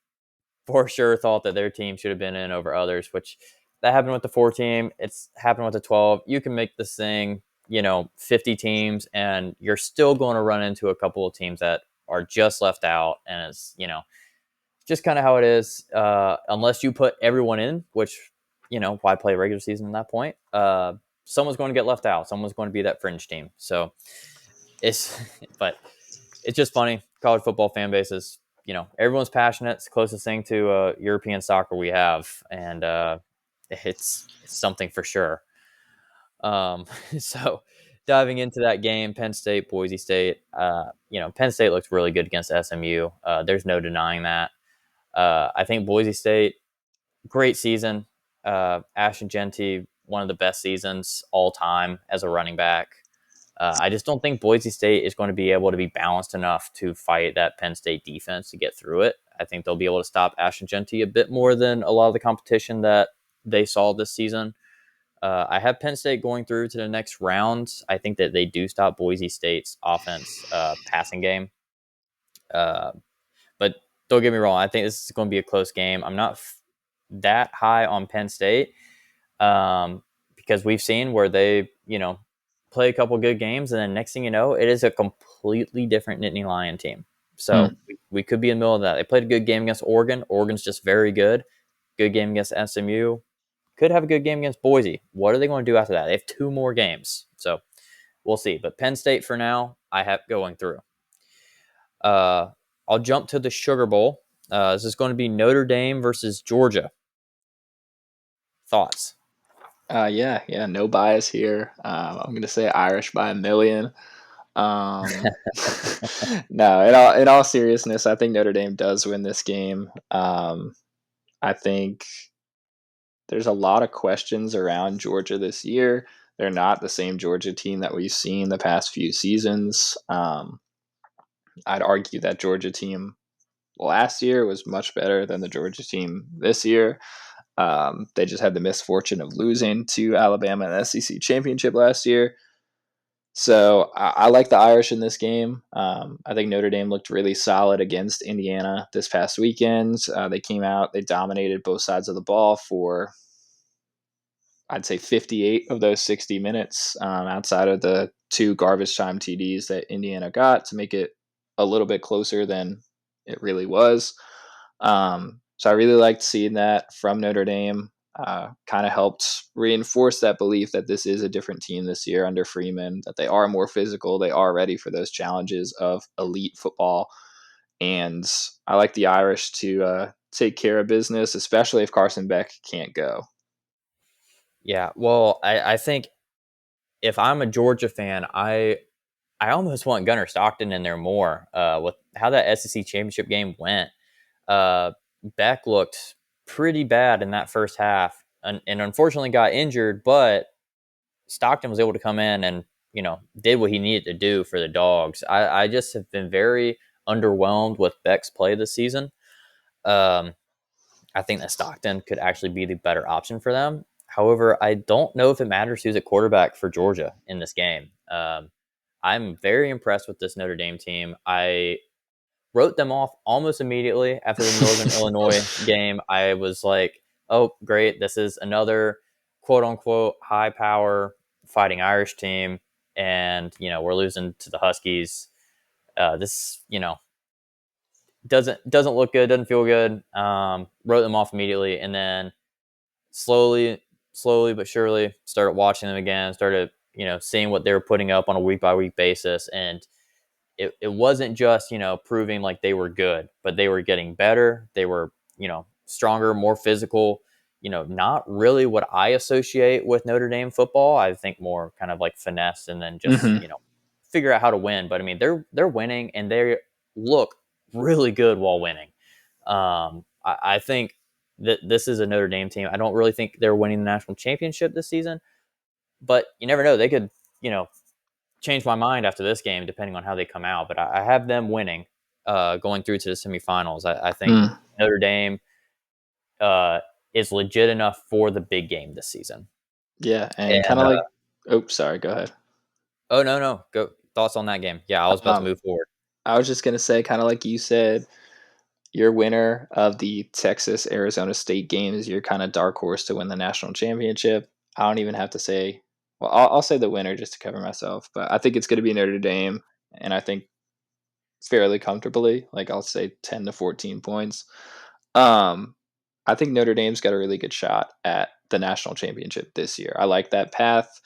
for sure thought that their team should have been in over others, which that happened with the 4 team. It's happened with the 12. You can make this thing, 50 teams, and you're still going to run into a couple of teams that are just left out. And it's, just kind of how it is. Unless you put everyone in, which, why play regular season at that point? Someone's going to get left out. Someone's going to be that fringe team. So it's, but it's just funny. College football fan bases, everyone's passionate. It's the closest thing to European soccer we have, and it's something for sure. So diving into that game, Penn State, Boise State. Penn State looked really good against SMU. There's no denying that. I think Boise State great season. Ashton Genty, one of the best seasons all time as a running back. I just don't think Boise State is going to be able to be balanced enough to fight that Penn State defense to get through it. I think they'll be able to stop Ashton Genty a bit more than a lot of the competition that they saw this season. I have Penn State going through to the next round. I think that they do stop Boise State's offense passing game. Uh, but don't get me wrong. I think this is going to be a close game. I'm not that high on Penn State because we've seen where they, play a couple good games, and then next thing you know, it is a completely different Nittany Lion team. Hmm. So we could be in the middle of that. They played a good game against Oregon. Oregon's just very good. Good game against SMU. Could have a good game against Boise. What are they going to do after that? They have two more games. So we'll see. But Penn State for now, I have going through. Uh, I'll jump to the Sugar Bowl. This is going to be Notre Dame versus Georgia. Thoughts? Yeah, no bias here. I'm gonna say Irish by a million. Um, no, in all seriousness, I think Notre Dame does win this game. I think there's a lot of questions around Georgia this year. They're not the same Georgia team that we've seen the past few seasons. I'd argue that Georgia team last year was much better than the Georgia team this year. They just had the misfortune of losing to Alabama in the SEC championship last year. So I like the Irish in this game. I think Notre Dame looked really solid against Indiana this past weekend. They came out, they dominated both sides of the ball for, I'd say, 58 of those 60 minutes, outside of the two garbage time TDs that Indiana got to make it a little bit closer than it really was. So I really liked seeing that from Notre Dame. Kind of helped reinforce that belief that this is a different team this year under Freeman, that they are more physical, they are ready for those challenges of elite football. And I like the Irish to take care of business, especially if Carson Beck can't go. Yeah. Well, I think if I'm a Georgia fan, I almost want Gunnar Stockton in there more. With how that SEC championship game went, uh, Beck looked pretty bad in that first half, and unfortunately got injured. But Stockton was able to come in and did what he needed to do for the Dogs. I just have been very underwhelmed with Beck's play this season. Um, I think that Stockton could actually be the better option for them. However, I don't know if it matters who's at quarterback for Georgia in this game. I'm very impressed with this Notre Dame team. I wrote them off almost immediately after the Northern Illinois game. I was like, oh, great. This is another quote unquote high power fighting Irish team. And, we're losing to the Huskies. This, doesn't look good, doesn't feel good. Wrote them off immediately. And then slowly but surely started watching them again, started, seeing what they were putting up on a week by week basis. And it wasn't just, proving like they were good, but they were getting better. They were, stronger, more physical, not really what I associate with Notre Dame football. I think more kind of like finesse and then just, Hmm. figure out how to win. But I mean, they're winning and they look really good while winning. I think that this is a Notre Dame team. I don't really think they're winning the national championship this season, but you never know. They could, change my mind after this game, depending on how they come out. But I have them winning, going through to the semifinals. I think Mm, Notre Dame uh, is legit enough for the big game this season. yeah, and kind And of like, oh, sorry, go ahead. oh no, go thoughts on that game? Yeah, I was about to Um, move forward. I was just gonna say, kind of like you said, your winner of the Texas Arizona State game is your kind of dark horse to win the national championship. I don't even have to say, well, I'll say the winner just to cover myself, but I think it's going to be Notre Dame, and I think fairly comfortably, like I'll say 10 to 14 points. Um, I think Notre Dame's got a really good shot at the national championship this year. I like that path.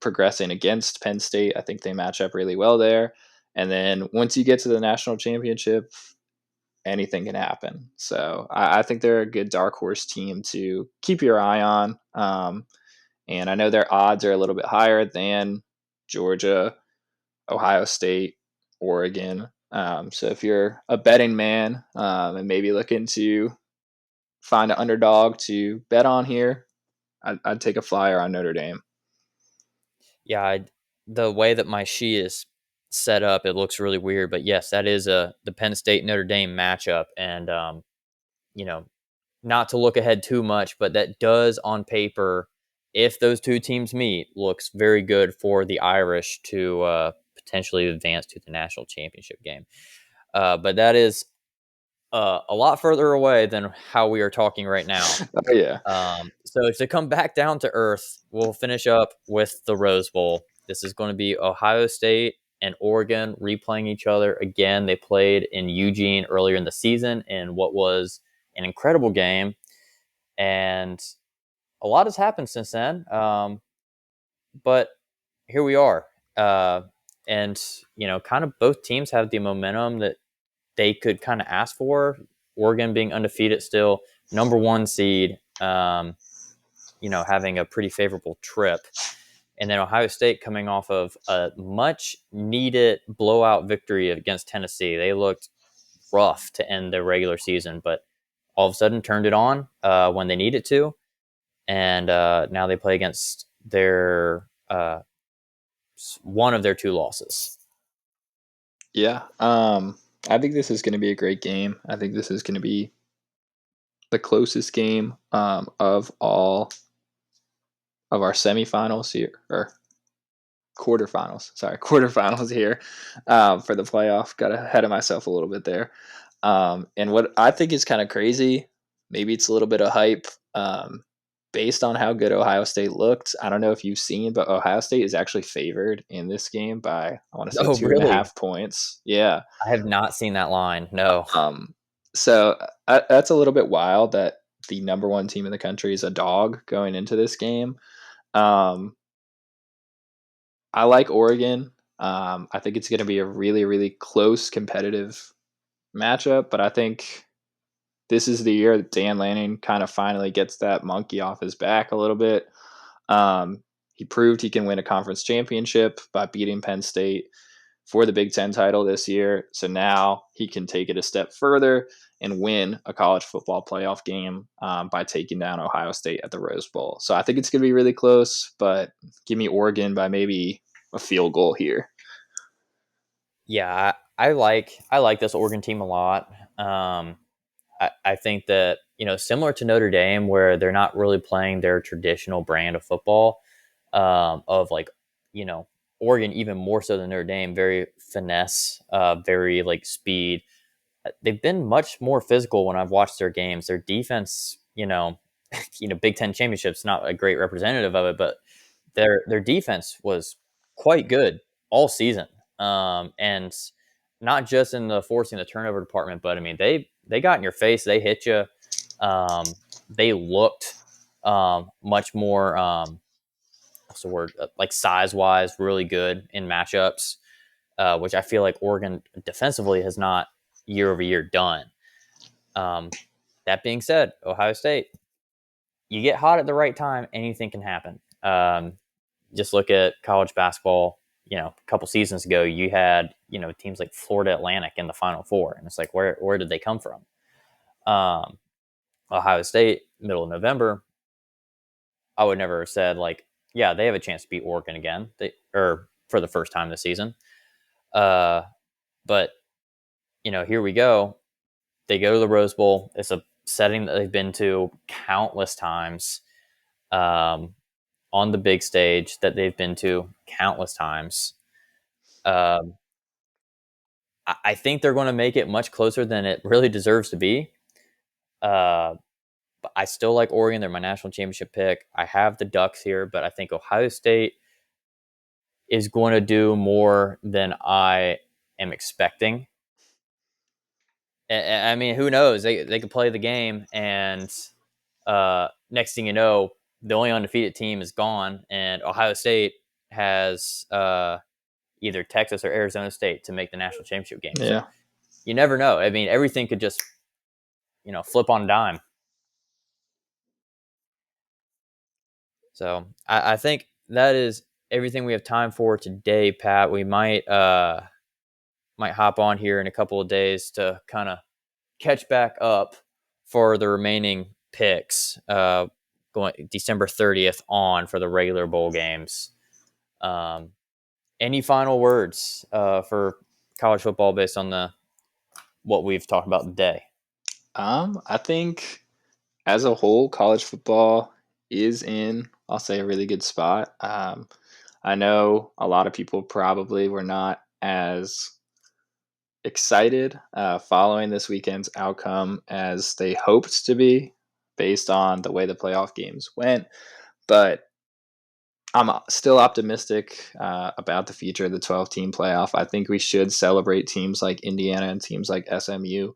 Progressing against Penn State, I think they match up really well there. And then once you get to the national championship, anything can happen. So I think they're a good dark horse team to keep your eye on. And I know their odds are a little bit higher than Georgia, Ohio State, Oregon. So if you're a betting man, and maybe looking to find an underdog to bet on here, I'd take a flyer on Notre Dame. Yeah, the way that my sheet is set up, it looks really weird, but yes, that is the Penn State Notre Dame matchup, and you know, not to look ahead too much, but that does on paper, if those two teams meet, looks very good for the Irish to potentially advance to the national championship game. But that is a lot further away than how we are talking right now. Oh yeah, So to come back down to earth, we'll finish up with the Rose Bowl. This is going to be Ohio State and Oregon replaying each other again. They played in Eugene earlier in the season in what was an incredible game, and a lot has happened since then. But here we are, uh, and kind of both teams have the momentum that they could kind of ask for. Oregon being undefeated still, number one seed. Having a pretty favorable trip. And then Ohio State coming off of a much needed blowout victory against Tennessee. They looked rough to end their regular season, but all of a sudden turned it on when they needed to. And now they play against their one of their two losses. yeah. I think this is going to be a great game. I think this is going to be the closest game of all of our semifinals here, or quarterfinals. Sorry, quarterfinals here for the playoff. Got ahead of myself a little bit there. And what I think is kind of crazy, maybe it's a little bit of hype based on how good Ohio State looked. I don't know if you've seen, but Ohio State is actually favored in this game by, I want to say, Oh, two and a really? half points. Yeah. I have not seen that line. No. Um, so that's a little bit wild that the number one team in the country is a dog going into this game. Um, I like Oregon. I think it's going to be a really, really close competitive matchup, but I think this is the year that Dan Lanning kind of finally gets that monkey off his back a little bit. Um, he proved he can win a conference championship by beating Penn State for the Big Ten title this year. So now he can take it a step further and win a college football playoff game by taking down Ohio State at the Rose Bowl. So I think it's going to be really close, but give me Oregon by maybe a field goal here. Yeah, I like this Oregon team a lot. I think that similar to Notre Dame, where they're not really playing their traditional brand of football, of like you know Oregon even more so than Notre Dame, very finesse, very like speed. They've been much more physical when I've watched their games. Their defense, Big Ten championships, not a great representative of it, but their defense was quite good all season, and not just in the forcing the turnover department, but I mean they got in your face, they hit you, they looked much more what's the word, like size wise, really good in matchups, which I feel like Oregon defensively has not year over year done. Um, that being said, Ohio State, you get hot at the right time, anything can happen. Just look at college basketball. A couple seasons ago, you had teams like Florida Atlantic in the Final Four, and it's like where did they come from? Um, Ohio State, middle of November. I would never have said like, yeah, they have a chance to beat Oregon again, or for the first time this season. Uh, but here we go. They go to the Rose Bowl. It's a setting that they've been to countless times. Um, on the big stage that they've been to countless times. Um, I think they're going to make it much closer than it really deserves to be. Uh, but I still like Oregon. They're my national championship pick. I have the Ducks here, but I think Ohio State is going to do more than I am expecting. I mean, who knows? They could play the game, and next thing you know, the only undefeated team is gone, and Ohio State has either Texas or Arizona State to make the national championship game. So Yeah. you never know. I mean, everything could just flip on a dime. So I think that is everything we have time for today, Pat. We might hop on here in a couple of days to kind of catch back up for the remaining picks, going December 30th on for the regular bowl games. Um, any final words for college football based on the what we've talked about today? I think as a whole, college football is in, I'll say, a really good spot. I know a lot of people probably were not as excited following this weekend's outcome as they hoped to be based on the way the playoff games went. But I'm still optimistic about the future of the 12-team playoff. I think we should celebrate teams like Indiana and teams like SMU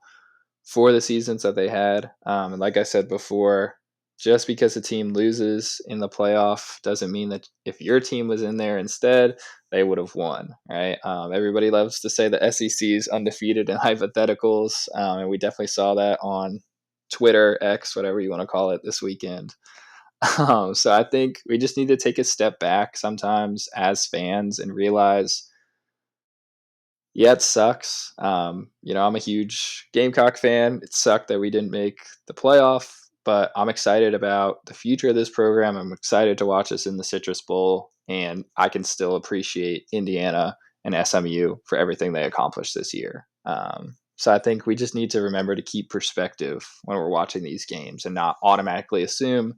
for the seasons that they had. And like I said before, just because a team loses in the playoff doesn't mean that if your team was in there instead, they would have won, right? Everybody loves to say the SEC is undefeated in hypotheticals, and we definitely saw that on Twitter, X, whatever you want to call it, this weekend. So I think we just need to take a step back sometimes as fans and realize, yeah, it sucks. I'm a huge Gamecock fan. It sucked that we didn't make the playoff, but I'm excited about the future of this program. I'm excited to watch us in the Citrus Bowl, and I can still appreciate Indiana and SMU for everything they accomplished this year. So I think we just need to remember to keep perspective when we're watching these games and not automatically assume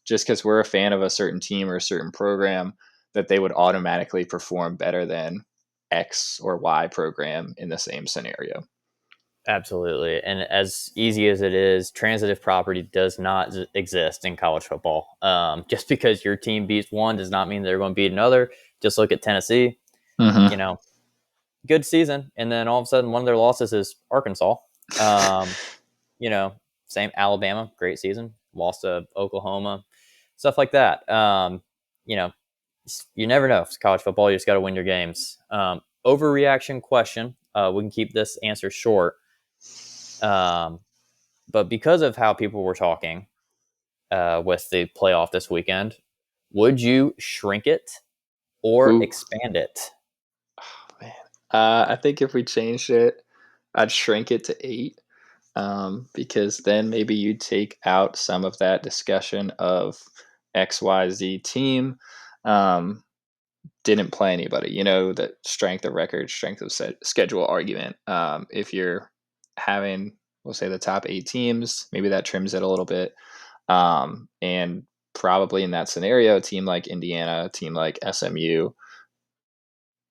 just because we're a fan of a certain team or a certain program that they would automatically perform better than X or Y program in the same scenario. Absolutely. And as easy as it is, transitive property does not exist in college football. Just because your team beats one does not mean they're going to beat another. Just look at Tennessee, you Mm-hmm. know, good season. And then all of a sudden, one of their losses is Arkansas. Um, you know, same Alabama, great season, lost to Oklahoma, stuff like that. You know, you never know. It's college football. You just got to win your games. Overreaction question. We can keep this answer short. Um, but because of how people were talking with the playoff this weekend, would you shrink it or Ooh, expand it? man. I think if we changed it, I'd shrink it to 8, because then maybe you take out some of that discussion of XYZ team. Um, didn't play anybody. That strength of record, strength of schedule argument. If you're having, we'll say, the top 8 teams, maybe that trims it a little bit. And probably in that scenario, a team like Indiana, a team like SMU,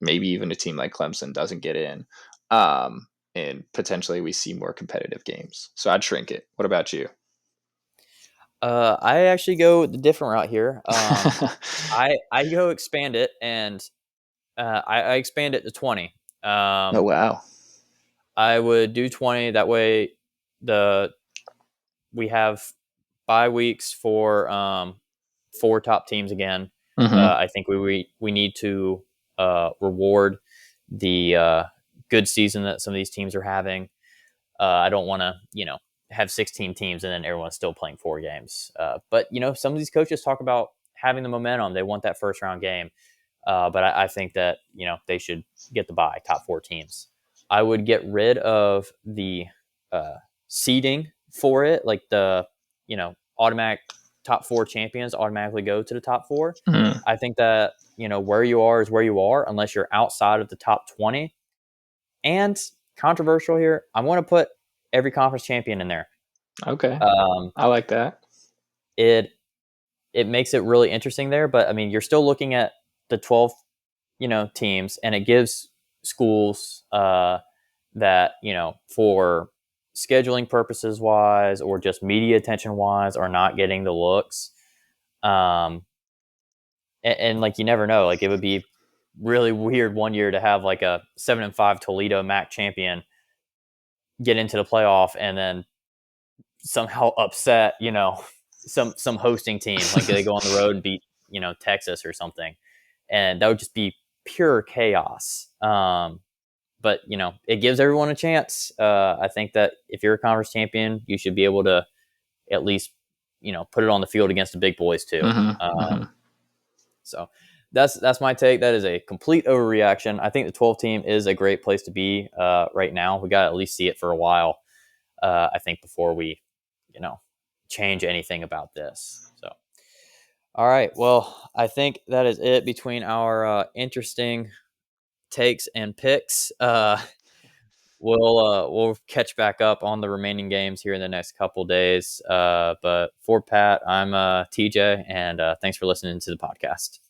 maybe even a team like Clemson doesn't get in. And potentially we see more competitive games. So I'd shrink it. What about you? I actually go the different route here. I go expand it, and I expand it to 20. Oh, Um, wow. I would do 20. That way, the we have bye weeks for 4 top teams again. Mm-hmm. I think we need to reward the good season that some of these teams are having. I don't want to have 16 teams and then everyone's still playing 4 games. But some of these coaches talk about having the momentum. They want that first round game. But I think that they should get the bye, top 4 teams. I would get rid of the uh, seeding for it, like the automatic top 4 champions automatically go to the top 4. Mm-hmm. I think that where you are is where you are, unless you're outside of the top 20. And controversial here, I'm going to put every conference champion in there. Okay. Um, I like that. it it makes it really interesting there, but I mean, you're still looking at the 12 teams, and it gives schools that for scheduling purposes wise or just media attention wise are not getting the looks. um and like, you never know, like it would be really weird one year to have like a 7-5 Toledo MAC champion get into the playoff and then somehow upset some hosting team, like they go on the road and beat Texas or something, and that would just be pure chaos. But it gives everyone a chance. I think that if you're a conference champion, you should be able to at least put it on the field against the big boys too. Mm-hmm. Mm-hmm. So that's my take. That is a complete overreaction. I think the 12 team is a great place to be right now. We got to at least see it for a while. I think before we change anything about this. So, all right. Well, I think that is it between our interesting takes and picks. We'll catch back up on the remaining games here in the next couple days. But for Pat, I'm TJ, and thanks for listening to the podcast.